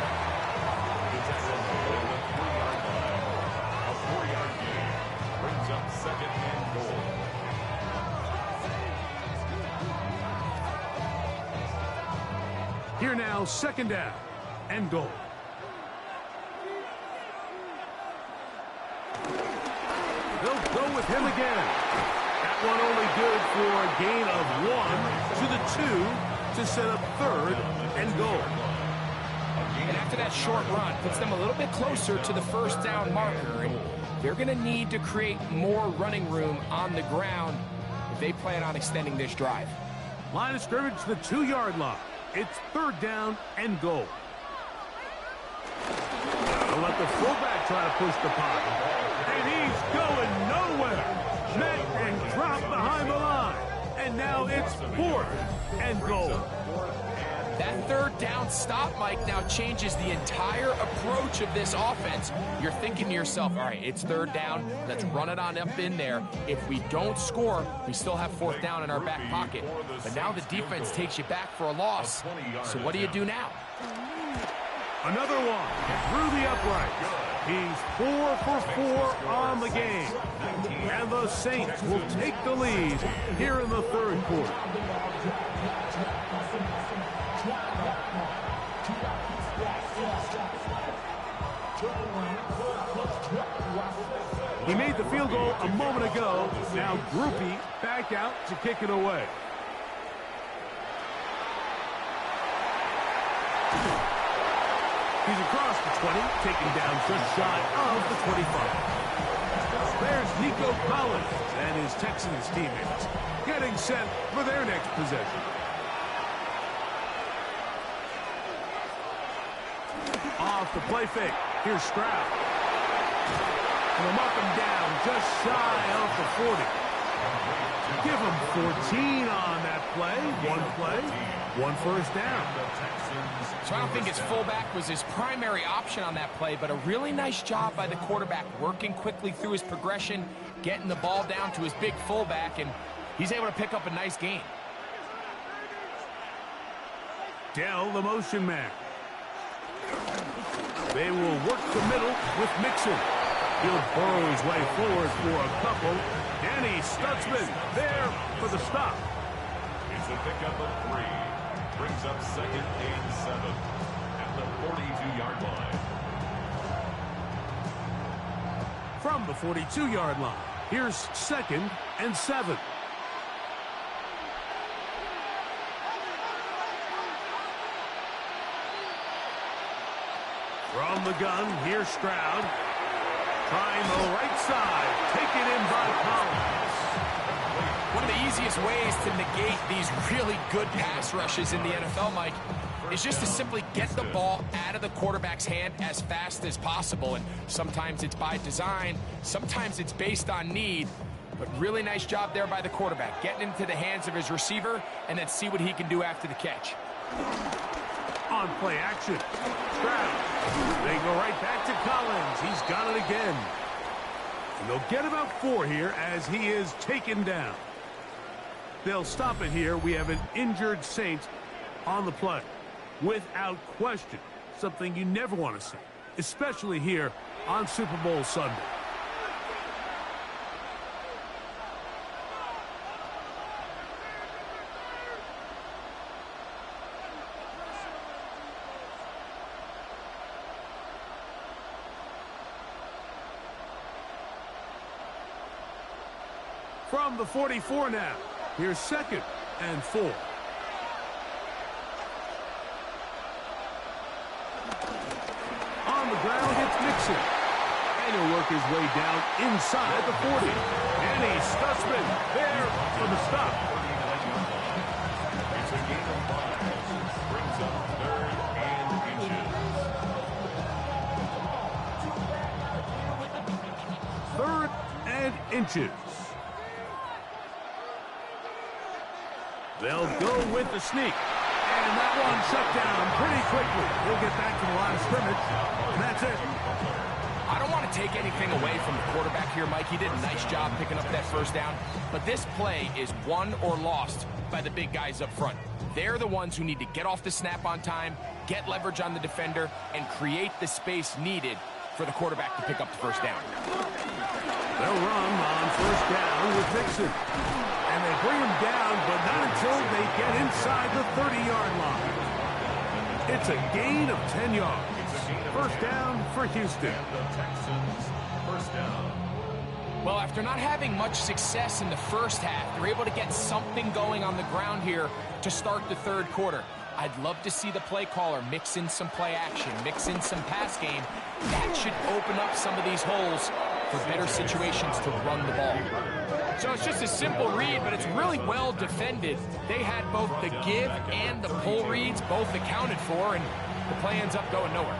A 4-yard gain brings up second and goal. Here now, second down and goal. They'll go with him again. That one only good for a gain of 1 to the 2 to set up third and goal. And after that short run, puts them a little bit closer to the first down marker. And they're going to need to create more running room on the ground if they plan on extending this drive. Line of scrimmage, the 2-yard line. It's third down and goal. They'll let the fullback try to push the pocket. And he's going nowhere. Met and dropped behind the line. And now it's fourth and goal. That third down stop, Mike, now changes the entire approach of this offense. You're thinking to yourself, all right, it's third down. Let's run it on up in there. If we don't score, we still have fourth down in our back pocket. But now the defense takes you back for a loss. So what do you do now? Another one through the upright. He's 4 for 4 on the game. And the Saints will take the lead here in the third quarter. He made the field goal a moment ago. Now Groupie back out to kick it away. He's across the 20, taken down just shy of the 25. There's Nico Collins and his Texans teammates getting set for their next possession. Off the play fake. Here's Stroud. And they'll mark him down just shy of the 40. Give him 14 on that play. One first down. So I don't think his fullback was his primary option on that play, but a really nice job by the quarterback working quickly through his progression, getting the ball down to his big fullback, and he's able to pick up a nice gain. Dell, the motion man. They will work the middle with Mixon. He'll burrow his way forward for a couple. Danny Stutzman there for the stop. It's a pickup of 3. Brings up second and 7 at the 42-yard line. From the 42-yard line, here's second and 7. From the gun, here's Stroud. Trying the right side. Taken in by Collins. One of the easiest ways to negate these really good pass rushes in the NFL, Mike, is just to simply get the ball out of the quarterback's hand as fast as possible. And sometimes it's by design, sometimes it's based on need. But really nice job there by the quarterback, getting into the hands of his receiver and then see what he can do after the catch. On play action. Stroud. They go right back to Collins. He's got it again. And they'll get about 4 here as he is taken down. They'll stop it here. We have an injured Saints on the play. Without question, something you never want to see, especially here on Super Bowl Sunday. From the 44 now, here's 2nd and 4. On the ground, it's Mixon. And he'll work his way down inside the 40. And he's Stutzman there for the stop. It's a game of 5. Brings up 3rd and inches. 3rd and inches. They'll go with the sneak. And that one shut down pretty quickly. He'll get back to the line of scrimmage. And that's it. I don't want to take anything away from the quarterback here, Mike. He did a nice job picking up that first down. But this play is won or lost by the big guys up front. They're the ones who need to get off the snap on time, get leverage on the defender, and create the space needed for the quarterback to pick up the first down. They'll run on first down with Mixon. And they bring him down, but not until they get inside the 30-yard line. It's a gain of 10 yards. First down for Houston. The Texans, first down. Well, after not having much success in the first half, they're able to get something going on the ground here to start the 3rd quarter. I'd love to see the play caller mix in some play action, mix in some pass game. That should open up some of these holes for better situations to run the ball. So it's just a simple read, but it's really well defended. They had both the give and the pull reads both accounted for, and the play ends up going nowhere.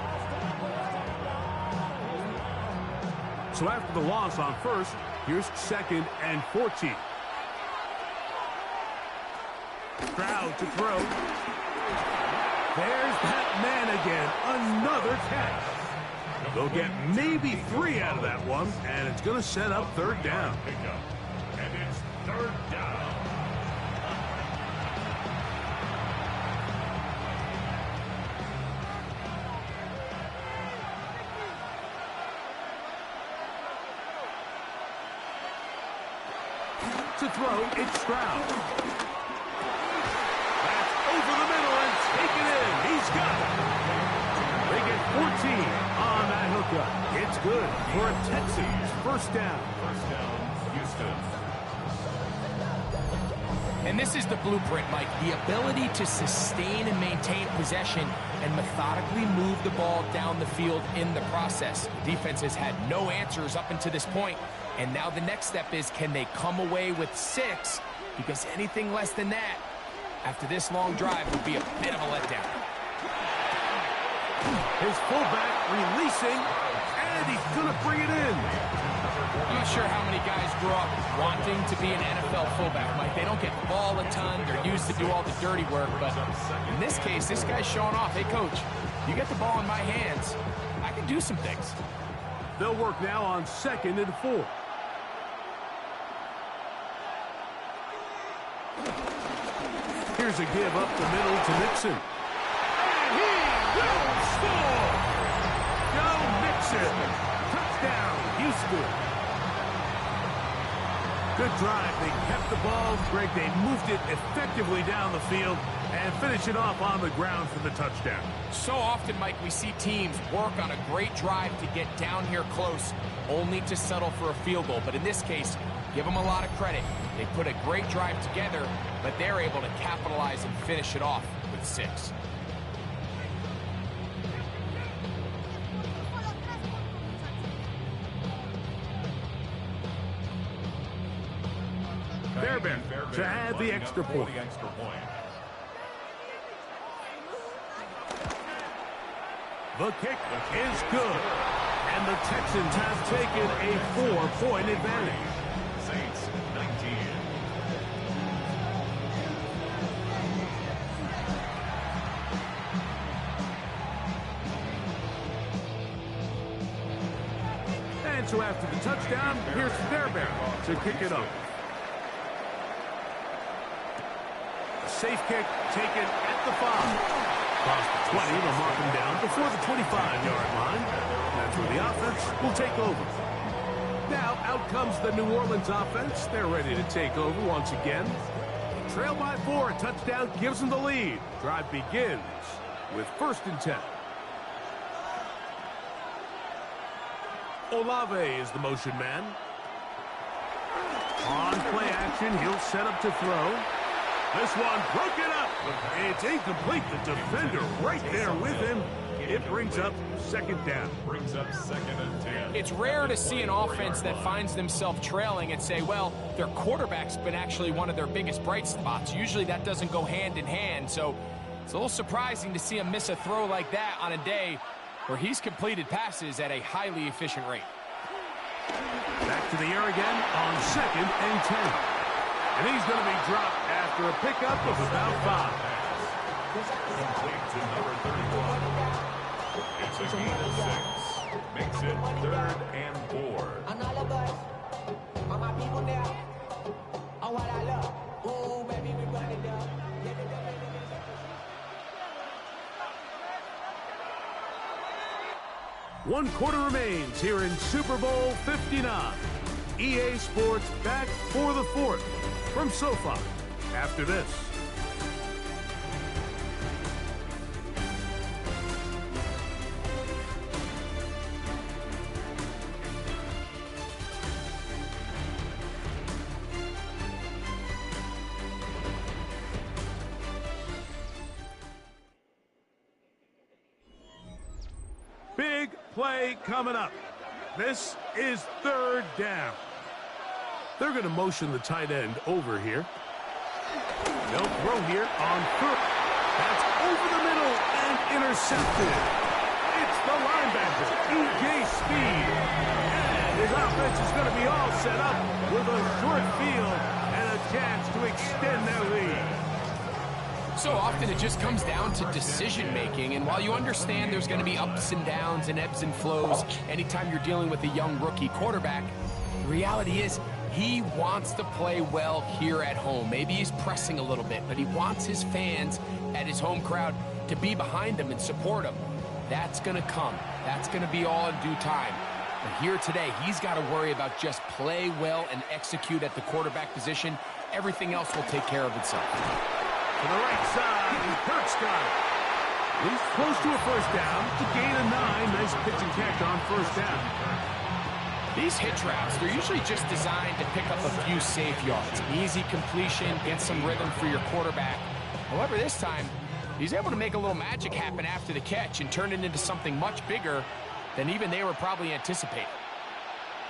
So after the loss on first, here's 2nd and 14. Stroud to throw. There's that man again. Another catch. They'll get maybe 3 out of that one, and it's going to set up 3rd down. And it's 3rd down. To throw, it's Stroud. That's over the middle and taken in. He's got it. They get 14 on that hookup. It's good for a Texans first down. First down, Houston. And this is the blueprint, Mike. The ability to sustain and maintain possession and methodically move the ball down the field in the process. The defense has had no answers up until this point. And now the next step is, can they come away with 6? Because anything less than that, after this long drive, would be a bit of a letdown. His fullback releasing, and he's going to bring it in. I'm not sure how many guys grew up wanting to be an NFL fullback, Mike. They don't get the ball a ton. They're used to do all the dirty work. But in this case, this guy's showing off. Hey, coach, you get the ball in my hands, I can do some things. They'll work now on 2nd and 4. Here's a give up the middle to Mixon. And he will score! Joe Mixon. Touchdown, Houston. Good drive. They kept the ball. Greg, they moved it effectively down the field and finish it off on the ground for the touchdown. So often, Mike, we see teams work on a great drive to get down here close, only to settle for a field goal. But in this case, give them a lot of credit. They put a great drive together, but they're able to capitalize and finish it off with 6. They're Fairbairn to add the extra point. The kick is good. And the Texans have taken a 4-point advantage. Saints 19. And so after the touchdown, here's Fairbairn to kick it up. A safe kick taken at the 5. Across the 20, they'll mark him down before the 25-yard line. That's where the offense will take over. Now, out comes the New Orleans offense. They're ready to take over once again. Trail by 4, a touchdown gives them the lead. Drive begins with 1st and 10. Olave is the motion man. On play action, he'll set up to throw. This one broken up. It's incomplete. The defender right there with him. It brings up 2nd down. Brings up 2nd and 10. It's rare to see an offense that finds themselves trailing and say, well, their quarterback's been actually one of their biggest bright spots. Usually that doesn't go hand in hand. So it's a little surprising to see him miss a throw like that on a day where he's completed passes at a highly efficient rate. Back to the air again on 2nd and 10. And he's going to be dropped after a pickup of about 5. Complete to number 31. It's a gain of 6. Makes it 3rd and 4. I'm all about all my people now. Oh, what I love. Ooh, baby, we run it down. One quarter remains here in Super Bowl 59. EA Sports back for the 4th from SoFi after this. Big play coming up. This is 3rd down. They're going to motion the tight end over here. They'll throw here on 3rd. That's over the middle and intercepted. It's the linebacker, E.J. Speed. And his offense is going to be all set up with a short field and a chance to extend their lead. So often it just comes down to decision-making, and while you understand there's going to be ups and downs and ebbs and flows anytime you're dealing with a young rookie quarterback, the reality is he wants to play well here at home. Maybe he's pressing a little bit, but he wants his fans and his home crowd to be behind him and support him. That's going to come. That's going to be all in due time. But here today, he's got to worry about just play well and execute at the quarterback position. Everything else will take care of itself. To the right side, and Kurt's got it. He's close to a 1st down. To gain a 9. Nice pitch and catch on 1st down. These hitch routes, they're usually just designed to pick up a few safe yards. Easy completion, get some rhythm for your quarterback. However, this time, he's able to make a little magic happen after the catch and turn it into something much bigger than even they were probably anticipating.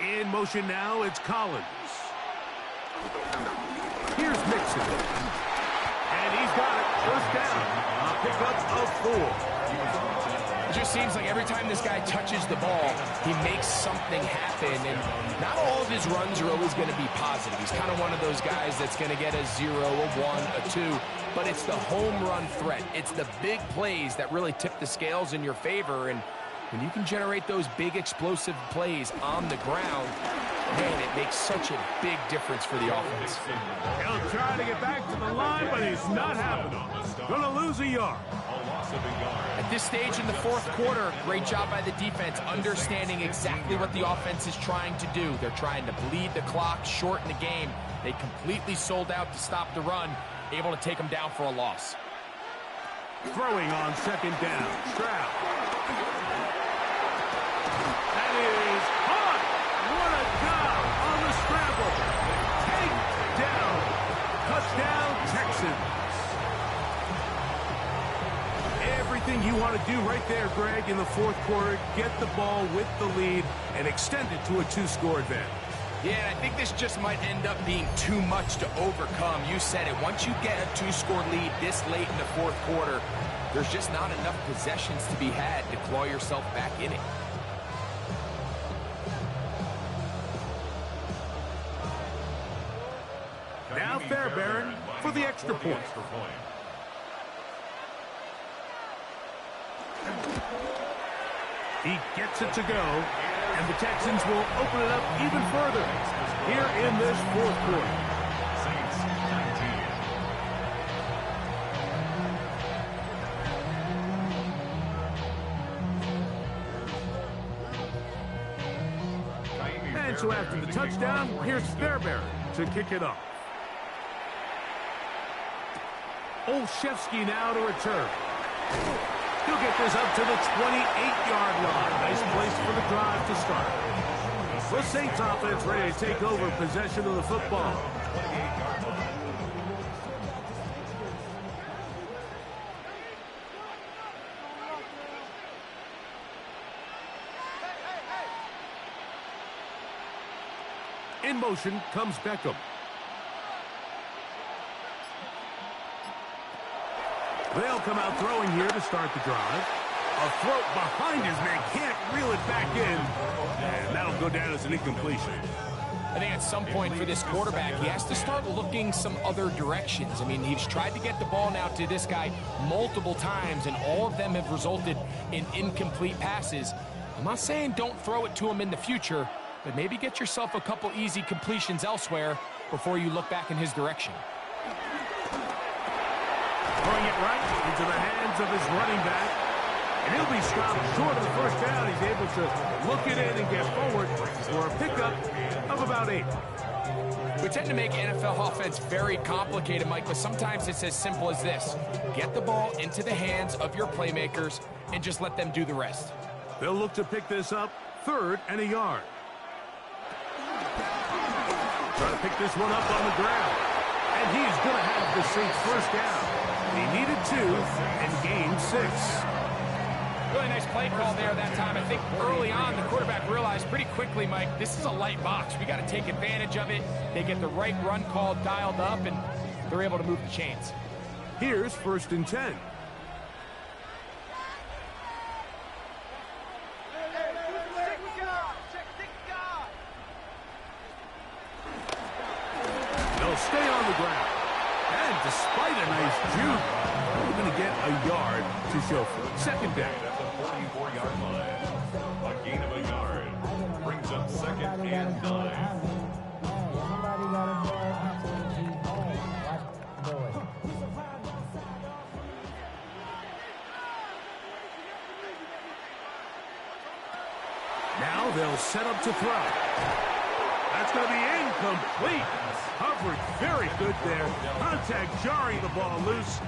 In motion now, it's Collins. Here's Mixon. And he's got it. 1st down. A pickup of 4. It just seems like every time this guy touches the ball, he makes something happen. And not all of his runs are always going to be positive. He's kind of one of those guys that's going to get a 0, a 1, a 2. But it's the home run threat. It's the big plays that really tip the scales in your favor. And when you can generate those big explosive plays on the ground, man, it makes such a big difference for the offense. He'll try to get back to the line, but he's not happening. Gonna lose a yard. At this stage in the 4th quarter, great job by the defense, understanding exactly what the offense is trying to do. They're trying to bleed the clock, shorten the game. They completely sold out to stop the run, able to take them down for a loss. Throwing on 2nd down. Stroud. That is hot. What a job on the scramble. Take down. Touchdown, Texans. Everything you want to do right there, Greg, in the 4th quarter. Get the ball with the lead and extend it to a 2-score advantage. Yeah, I think this just might end up being too much to overcome. You said it. Once you get a 2-score lead this late in the fourth quarter, there's just not enough possessions to be had to claw yourself back in it. Now Fairbairn for the extra point. He gets it to go, and the Texans will open it up even further here in this fourth quarter. Saints 19. And so after the touchdown, here's Fairbairn to kick it off. Olszewski now to return. He'll get this up to the 28-yard line. Nice place for the drive to start. The Saints offense ready to take over possession of the football. In motion comes Beckham. They'll come out throwing here to start the drive. A throat behind his man, can't reel it back in. And that'll go down as an incompletion. I think at some point for this quarterback, he has to start looking some other directions. I mean, he's tried to get the ball now to this guy multiple times, and all of them have resulted in incomplete passes. I'm not saying don't throw it to him in the future, but maybe get yourself a couple easy completions elsewhere before you look back in his direction. Throwing it right into the hands of his running back. And he'll be stopped short of the first down. He's able to look it in and get forward for a pickup of about 8. We tend to make NFL offense very complicated, Mike, but sometimes it's as simple as this. Get the ball into the hands of your playmakers and just let them do the rest. They'll look to pick this up 3rd and a yard. Try to pick this one up on the ground. And he's going to have the Saints first down. He needed 2 and gained 6. Really nice play call there that time. I think early on the quarterback realized pretty quickly, Mike, this is a light box. We got to take advantage of it. They get the right run call dialed up, and they're able to move the chains. Here's 1st and 10. They'll stay on the ground. And despite a nice juke, we're going to get a yard to show for it. 2nd down. At the 44-yard line. A gain of a yard. Brings up 2nd and 9. Now they'll set up to throw. That's going to be incomplete. Coverage very good there. Contact jarring the ball loose.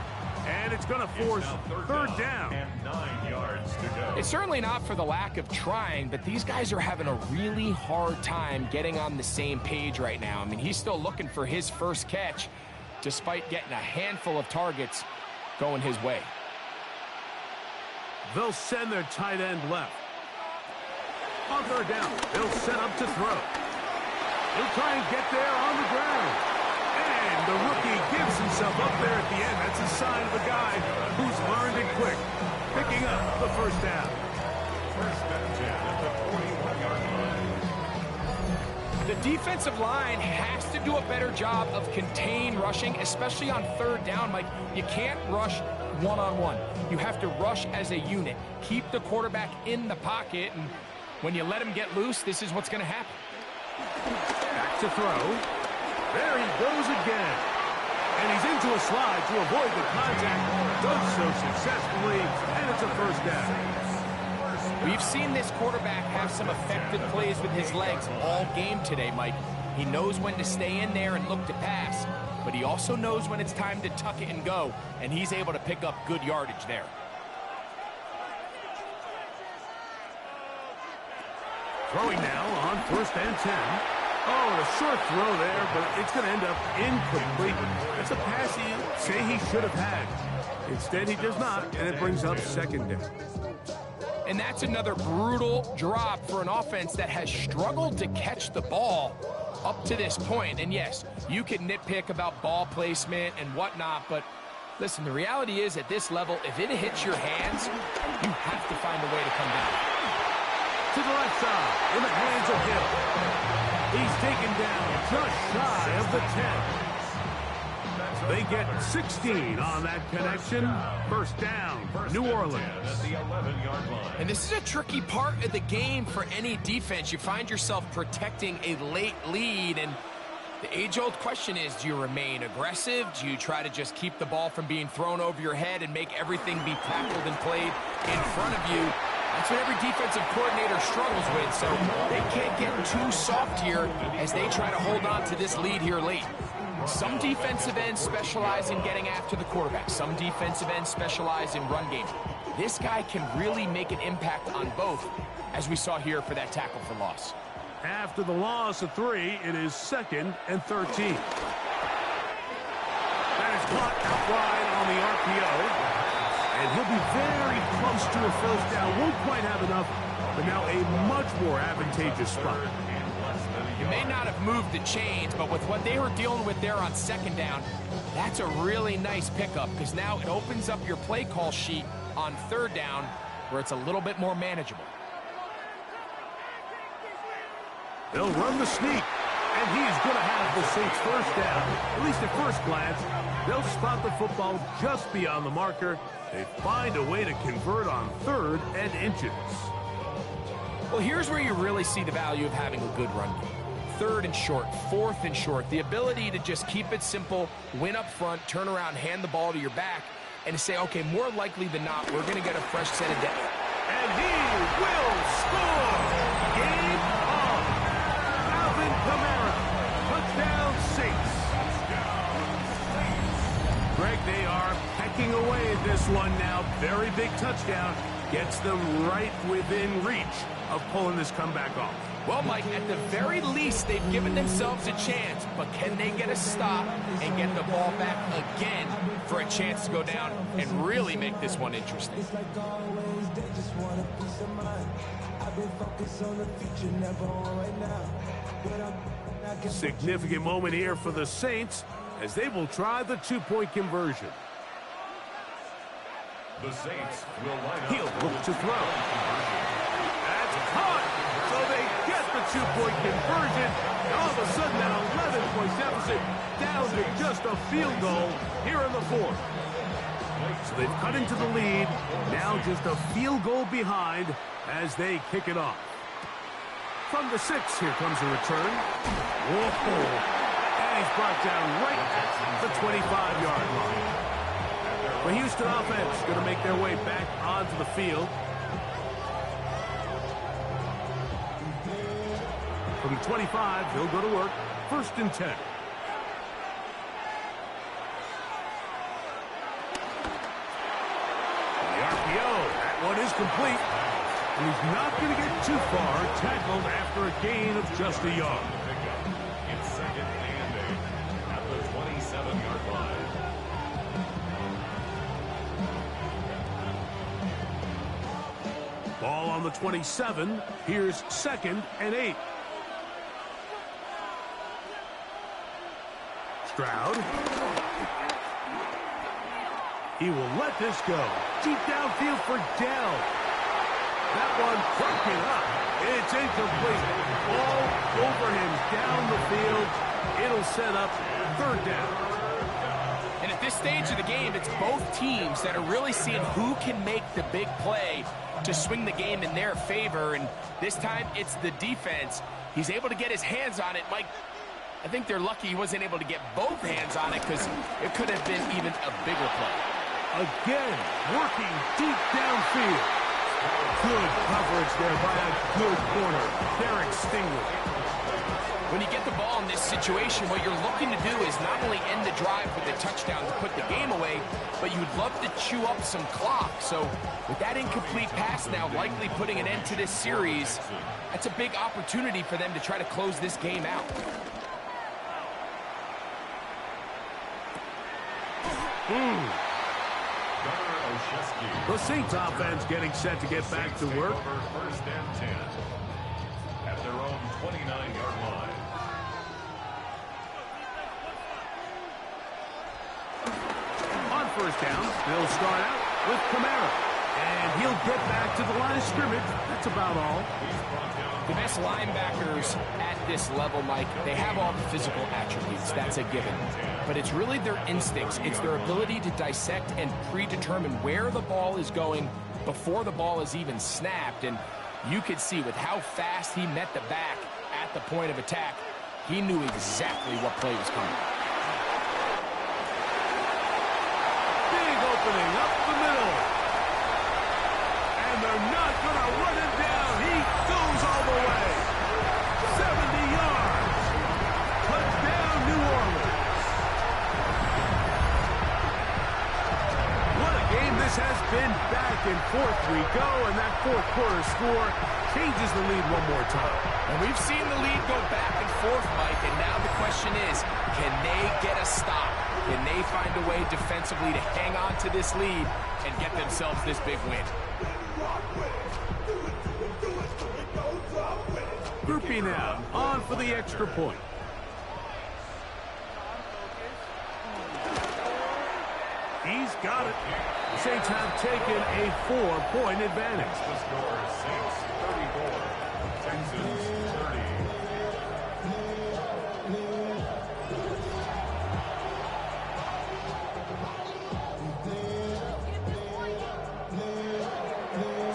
And it's going to force 3rd down. And 9 yards to go. It's certainly not for the lack of trying, but these guys are having a really hard time getting on the same page right now. I mean, he's still looking for his first catch, despite getting a handful of targets going his way. They'll send their tight end left. On 3rd down, they'll set up to throw. He'll try and get there on the ground. And the rookie gives himself up there at the end. That's a sign of a guy who's learned it quick. Picking up the first down. 1st and 10 at the 41-yard line. The defensive line has to do a better job of contain rushing, especially on 3rd down. Mike, you can't rush one-on-one. You have to rush as a unit. Keep the quarterback in the pocket, and when you let him get loose, this is what's going to happen. Back to throw. There he goes again. And he's into a slide to avoid the contact. Does so successfully, and it's a first down. We've seen this quarterback have some effective plays with his legs all game today, Mike. He knows when to stay in there and look to pass, but he also knows when it's time to tuck it and go, and he's able to pick up good yardage there. Throwing now on 1st and 10. Oh, a short throw there, but it's going to end up incomplete. It's a pass he say he should have had. Instead, he does not, and it brings up 2nd down. And that's another brutal drop for an offense that has struggled to catch the ball. up to this point. And yes, you can nitpick about ball placement and whatnot, but listen, the reality is at this level, if it hits your hands, you have to find a way to come down. To the left side, in the hands of Hill. He's taken down just shy of the 10. They get 16 on that connection. First down, New Orleans. At the 11-yard line. And this is a tricky part of the game for any defense. You find yourself protecting a late lead, and the age-old question is, do you remain aggressive? Do you try to just keep the ball from being thrown over your head and make everything be tackled and played in front of you? That's what every defensive coordinator struggles with, so they can't get too soft here as they try to hold on to this lead here late. Some defensive ends specialize in getting after the quarterback. Some defensive ends specialize in run game. This guy can really make an impact on both, as we saw here for that tackle for loss. After the loss of 3, it is 2nd and 13. That is caught out wide on the RPO. And he'll be very close to a first down. Won't quite have enough, but now a much more advantageous spot. You may not have moved the chains, but with what they were dealing with there on 2nd down, that's a really nice pickup because now it opens up your play call sheet on 3rd down where it's a little bit more manageable. They'll run the sneak, and he's going to have the Saints first down. At least at first glance, they'll spot the football just beyond the marker. They find a way to convert on 3rd and inches. Well, here's where you really see the value of having a good run game. 3rd and short, 4th and short. The ability to just keep it simple, win up front, turn around, hand the ball to your back, and to say, okay, more likely than not, we're going to get a fresh set of depth. And he will score! Game on! Alvin Kamara, touchdown Saints. Greg, they are pecking away at this one now. Very big touchdown. Gets them right within reach of pulling this comeback off. Well, Mike, at the very least, they've given themselves a chance, but can they get a stop and get the ball back again for a chance to go down and really make this one interesting? Significant moment here for the Saints as they will try the 2-point conversion. The Saints will line up. He'll look to throw. That's caught! So they get the 2-point conversion. And all of a sudden, that 11-point deficit down to just a field goal here in the 4th. So they've cut into the lead. Now just a field goal behind as they kick it off. From the 6, here comes a return. Whoa! And he's brought down right at the 25-yard line. The Houston offense going to make their way back onto the field. From the 25, he'll go to work. 1st and 10. The RPO, that one is complete. And he's not going to get too far, tackled after a gain of just a yard. It's 2nd and 8 at the 27-yard line. Ball on the 27. Here's 2nd and 8. Stroud. He will let this go. Deep downfield for Dell. That one broken up. It's incomplete. All over him down the field. It'll set up 3rd down. And at this stage of the game, it's both teams that are really seeing who can make the big play to swing the game in their favor. And this time, it's the defense. He's able to get his hands on it. Mike, I think they're lucky he wasn't able to get both hands on it because it could have been even a bigger play. Again, working deep downfield. Good coverage there by a good corner. Derek Stingley. When you get the ball in this situation, what you're looking to do is not only end the drive with a touchdown to put the game away, but you'd love to chew up some clock. So with that incomplete pass now likely putting an end to this series, that's a big opportunity for them to try to close this game out. The Saints offense getting set to get back to work. 1st and 10 at their own 29-yard line. first downs. They'll start out with Kamara. And he'll get back to the line of scrimmage. That's about all. The best linebackers at this level, Mike, they have all the physical attributes. That's a given. But it's really their instincts. It's their ability to dissect and predetermine where the ball is going before the ball is even snapped. And you could see with how fast he met the back at the point of attack, he knew exactly what play was coming. Big opening up the middle. And they're not going to run him down. He goes all the way. 70 yards. Touchdown, New Orleans. What a game this has been. Back and forth we go, and that fourth quarter score changes the lead one more time. And we've seen the lead go back and forth, Mike, and now the question is, can they get a stop? Can they find a way defensively to hang on to this lead and get themselves this big win? Grouping out, on for the extra point. He's got it. The Saints have taken a 4-point advantage. The score is Saints 34, Texans 30.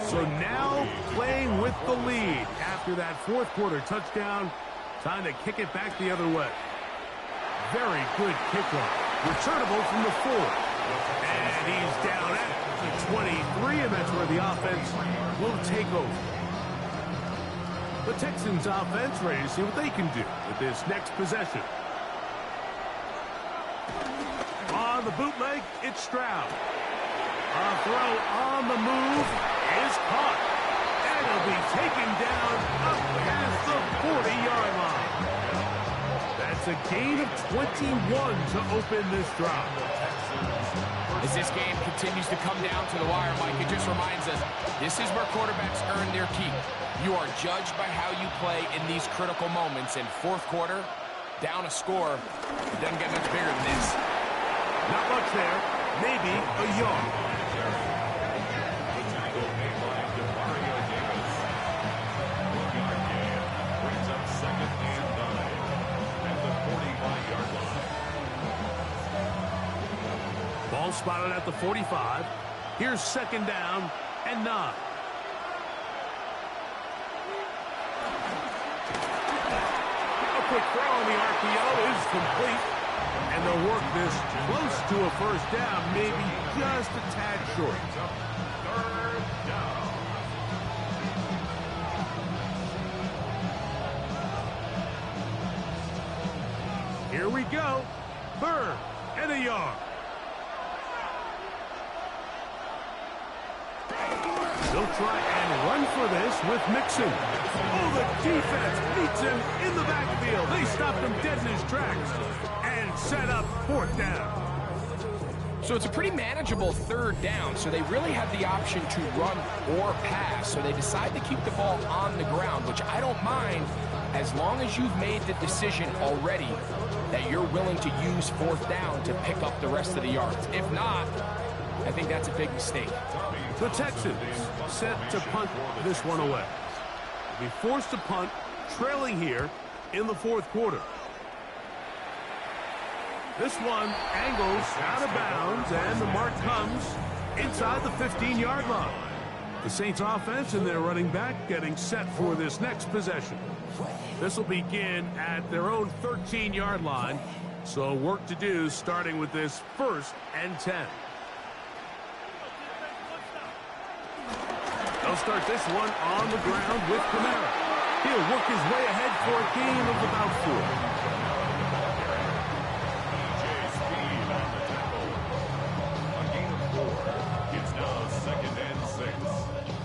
So now playing with the lead after that fourth quarter touchdown. Time to kick it back the other way. Very good kickoff. Returnable from the 4. And he's down at the 23, and that's where the offense will take over. The Texans offense ready to see what they can do with this next possession. On the bootleg, it's Stroud. A throw on the move is caught. And it'll be taken down up past the 40-yard line. That's a gain of 21 to open this drive. As this game continues to come down to the wire, Mike, it just reminds us, this is where quarterbacks earn their keep. You are judged by how you play in these critical moments. In fourth quarter, down a score, it doesn't get much bigger than this. Not much there. Maybe a yard. Brings up second and 9 at the 45-yard line. Ball spotted at the 45. Here's second down and 9. A quick throw on the RPO is complete. And they'll work this close to a first down, maybe just a tad short. Third down. Here we go. Third and a yard. They'll try and run for this with Mixon. Oh, the defense beats him in the backfield. They stopped him dead in his tracks and set up fourth down. So it's a pretty manageable third down, so they really have the option to run or pass. So they decide to keep the ball on the ground, which I don't mind as long as you've made the decision already that you're willing to use fourth down to pick up the rest of the yards. If not, I think that's a big mistake. The Texans set to punt this one away. They'll be forced to punt, trailing here in the fourth quarter. This one angles out of bounds, and the mark comes inside the 15-yard line. The Saints offense and their running back getting set for this next possession. This will begin at their own 13-yard line, so work to do starting with this 1st and 10. They'll start this one on the ground with Kamara. He'll work his way ahead for a gain of about 4. It's now second and 6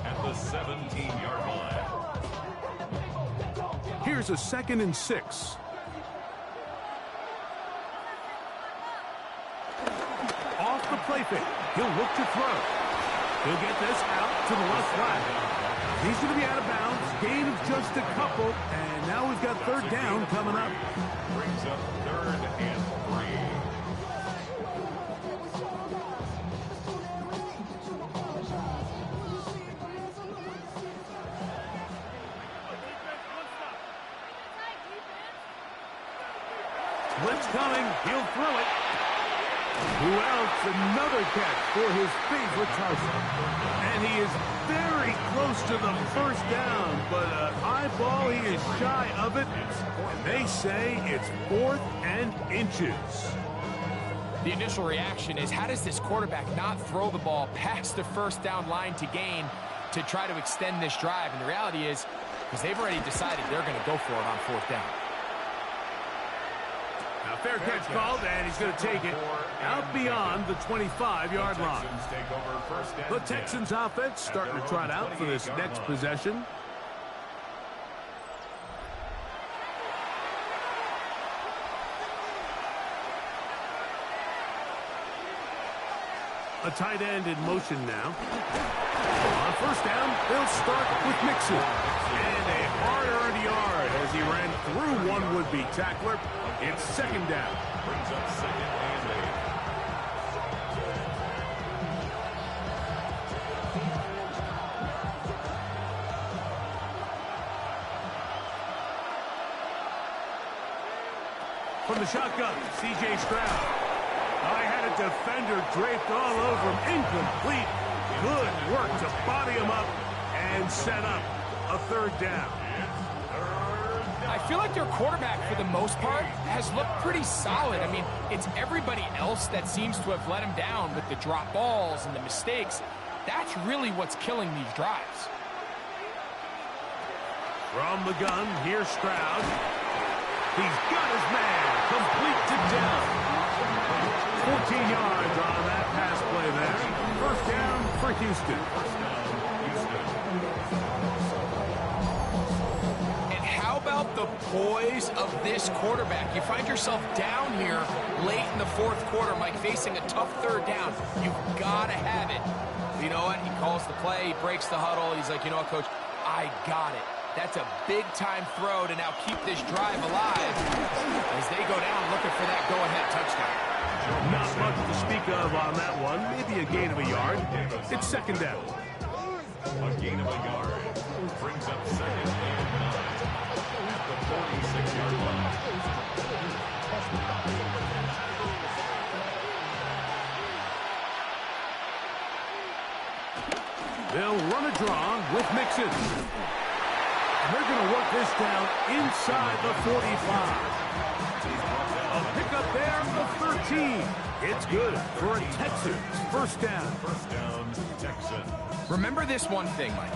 at the 17-yard line. Here's a 2nd and 6. Off the play fake. He'll look to throw. He'll get this out to the left flat. He's going to be out of bounds. Gain of just a couple. And now we've got third down coming up. Brings up 3rd and 3. Blitz coming. He'll throw it. Who else? Another catch for his favorite target. And he is very close to the first down, but eyeball, he is shy of it. And they say it's 4th and inches. The initial reaction is, how does this quarterback not throw the ball past the first down line to gain to try to extend this drive? And the reality is, because they've already decided they're going to go for it on 4th down. Now, fair catch called, and he's going to take it out beyond the 25-yard line. The Texans offense starting to trot out for this next possession. A tight end in motion now. On first down, they'll start with Mixon. And a hard-earned yard as he ran through one would-be tackler. It's 2nd down. Brings up 2nd and 8. From the shotgun, C.J. Stroud. I had a defender draped all over him. Incomplete. Good work to body him up and set up a 3rd down. I feel like their quarterback, for the most part, has looked pretty solid. I mean, it's everybody else that seems to have let him down with the drop balls and the mistakes. That's really what's killing these drives. From the gun, here's Stroud. He's got his man. Complete to down. 14 yards on that pass play there. 1st down for Houston. And how about the poise of this quarterback? You find yourself down here late in the 4th quarter, Mike, facing a tough 3rd down. You've got to have it. You know what? He calls the play. He breaks the huddle. He's like, you know what, Coach? I got it. That's a big-time throw to now keep this drive alive as they go down looking for that go-ahead touchdown. Not much to speak of on that one. Maybe a gain of a yard. It's 2nd down. A gain of a yard. Brings up 2nd and 9 at the 46-yard line. They'll run a draw with Mixon. They're going to work this down inside the 45. A pickup there of 13. It's good for a Texans 1st down. 1st down, Texans. Remember this one thing, Mike.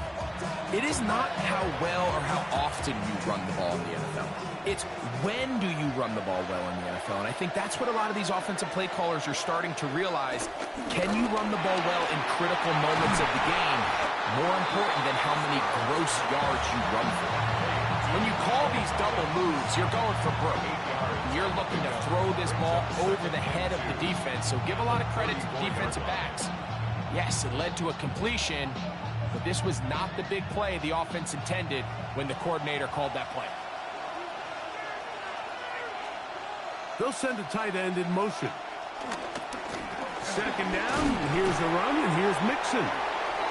It is not how well or how often you run the ball in the NFL. It's when do you run the ball well in the NFL. And I think that's what a lot of these offensive play callers are starting to realize. Can you run the ball well in critical moments of the game? More important than how many gross yards you run for. When you call these double moves, you're going for broke. You're looking to throw this ball over the head of the defense. So give a lot of credit to the defensive backs. Yes, it led to a completion, but this was not the big play the offense intended when the coordinator called that play. They'll send a tight end in motion. 2nd down, and here's a run, and here's Mixon.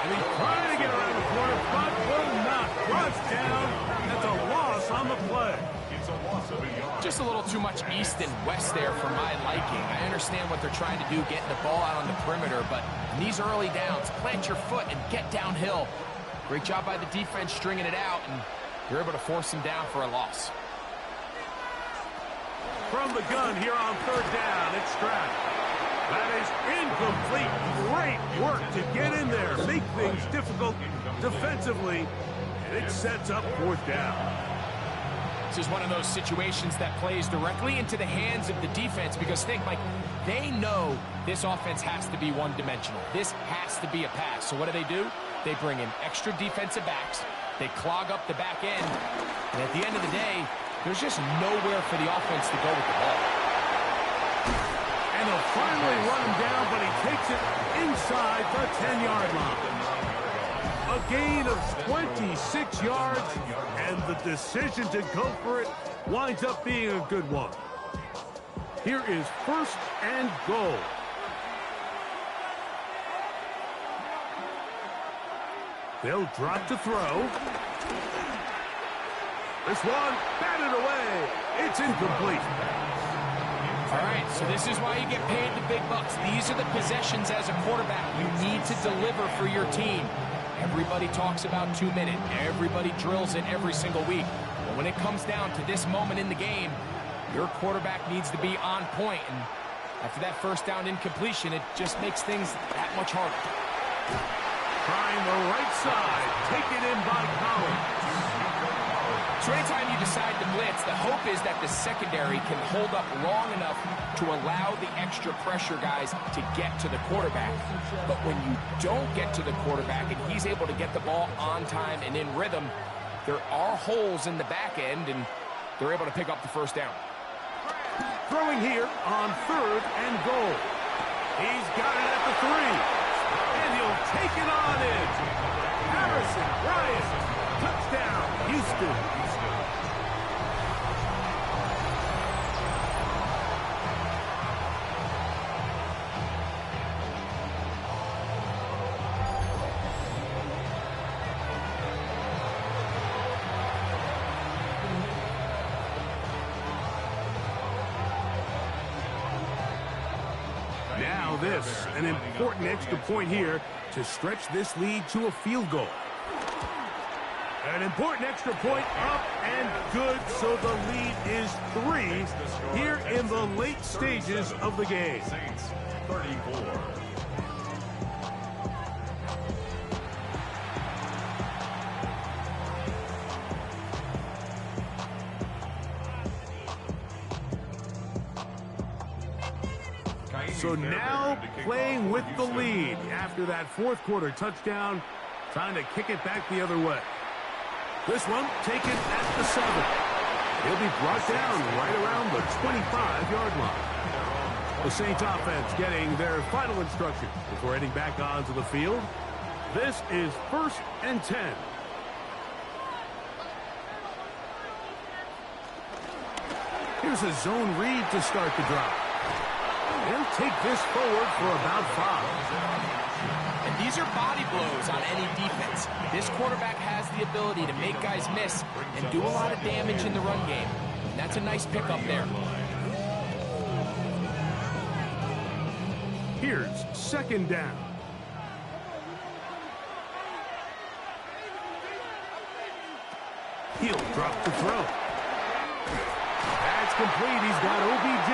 And he's trying to get around the corner, but will not. Rush down. That's a loss on the play. It's a loss of a yard. Just a little too much east and west there for my liking. I understand what they're trying to do, getting the ball out on the perimeter, but in these early downs, plant your foot and get downhill. Great job by the defense stringing it out, and you're able to force them down for a loss. From the gun here on 3rd down, it's Stroud. That is incomplete. Great work to get in there, make things difficult defensively, and it sets up 4th down. This is one of those situations that plays directly into the hands of the defense because think, Mike, they know this offense has to be one-dimensional. This has to be a pass. So what do? They bring in extra defensive backs. They clog up the back end. And at the end of the day, there's just nowhere for the offense to go with the ball. And they'll finally run him down, but he takes it inside the 10-yard line. A gain of 26 yards, and the decision to go for it winds up being a good one. Here is 1st and goal. They'll drop to throw. This one batted away. It's incomplete. All right, so this is why you get paid the big bucks. These are the possessions as a quarterback. You need to deliver for your team. Everybody talks about 2 minutes. Everybody drills it every single week. But when it comes down to this moment in the game, your quarterback needs to be on point. And after that first down incompletion, it just makes things that much harder. Trying the right side. Taken in by Collins. So anytime you decide to blitz, the hope is that the secondary can hold up long enough to allow the extra pressure guys to get to the quarterback. But when you don't get to the quarterback and he's able to get the ball on time and in rhythm, there are holes in the back end, and they're able to pick up the first down. Throwing here on 3rd and goal. He's got it at the 3. And he'll take it on in. Harrison Bryant. Touchdown, Houston. Now this, an important extra point here to stretch this lead to a field goal. An important extra point up and good, so the lead is 3 here in the late stages of the game. Saints 34. So now playing with the lead after that 4th quarter touchdown, trying to kick it back the other way. This one taken at the 7. He'll be brought down right around the 25-yard line. The Saints offense getting their final instruction before heading back onto the field. This is 1st and 10. Here's a zone read to start the drive. They'll take this forward for about 5. And these are body blows on any defense. This quarterback has the ability to make guys miss and do a lot of damage in the run game. And that's a nice pickup there. Here's 2nd down. He'll drop the throw. That's complete. He's got OBJ.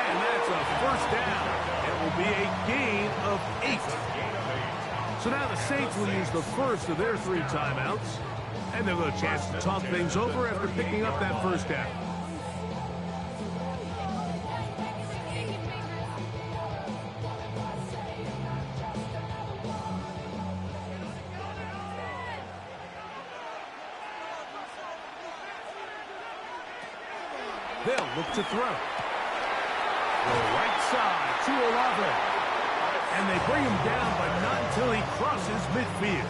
And that's a first down. It will be a gain of 8. So now the Saints will use the first of their 3 timeouts. And they'll have a chance to talk things over after picking up that first down. They'll look to throw. The right side to Olave. And they bring him down, but not until he crosses midfield.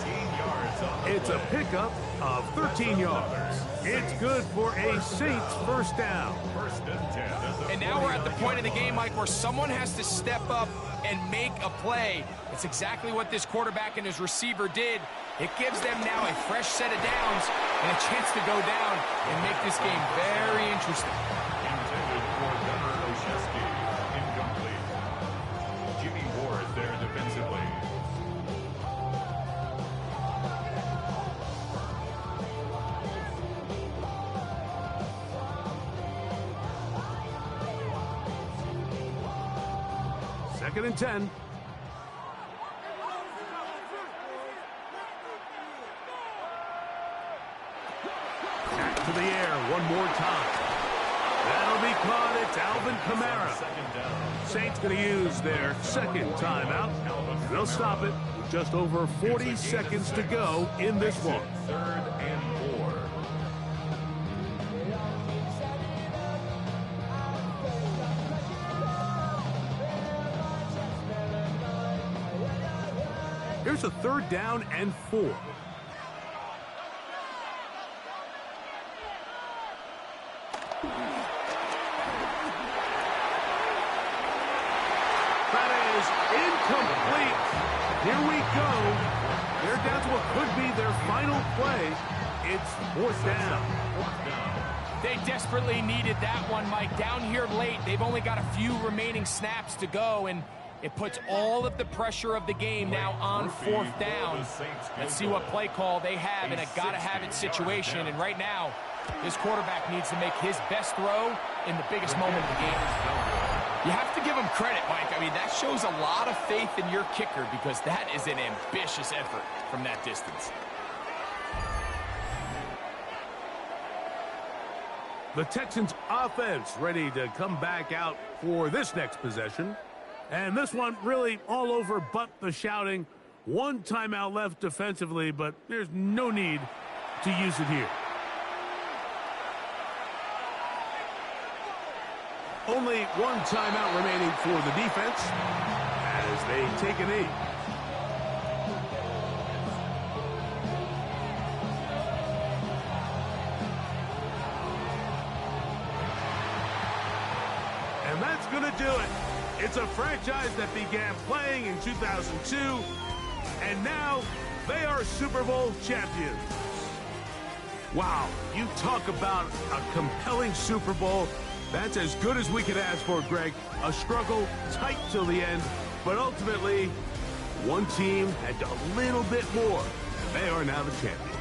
13 yards on the It's a pickup of 13 yards. It's good for a Saints first down. 1st and 10. And now we're at the point of the game, Mike, where someone has to step up and make a play. It's exactly what this quarterback and his receiver did. It gives them now a fresh set of downs and a chance to go down and make this game very interesting. Intended for Gunnar Olszewski. Incomplete. Jimmy Ward there defensively. Second and 10. Back to the air one more time. That'll be caught. It's Alvin Kamara. 2nd down. Saints going to use their 2nd timeout. They'll stop it with just over 40 seconds to go in this one. 3rd and 4. Here's a 3rd down and 4. That is incomplete. Here we go. They're down to what could be their final play. It's 4th down. They desperately needed that one, Mike. Down here late, they've only got a few remaining snaps to go, and it puts all of the pressure of the game now on fourth down. Let's see what play call they have in a gotta-have-it situation. And right now, this quarterback needs to make his best throw in the biggest moment of the game. You have to give him credit, Mike. I mean, that shows a lot of faith in your kicker because that is an ambitious effort from that distance. The Texans offense ready to come back out for this next possession. And this one really all over but the shouting. One timeout left defensively, but there's no need to use it here. Only one timeout remaining for the defense as they take a knee. And that's going to do it. It's a franchise that began playing in 2002, and now they are Super Bowl champions. Wow, you talk about a compelling Super Bowl. That's as good as we could ask for, Greg. A struggle, tight till the end, but ultimately, one team had a little bit more, and they are now the champions.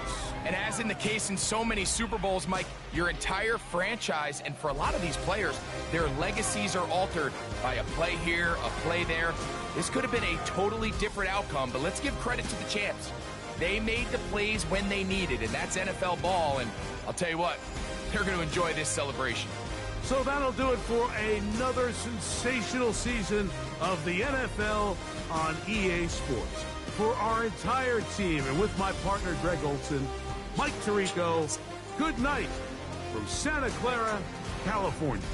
And as in the case in so many Super Bowls, Mike, your entire franchise, and for a lot of these players, their legacies are altered by a play here, a play there. This could have been a totally different outcome, but let's give credit to the champs. They made the plays when they needed, and that's NFL ball, and I'll tell you what, they're going to enjoy this celebration. So that'll do it for another sensational season of the NFL on EA Sports. For our entire team, and with my partner Greg Olson, Mike Tirico, good night from Santa Clara, California.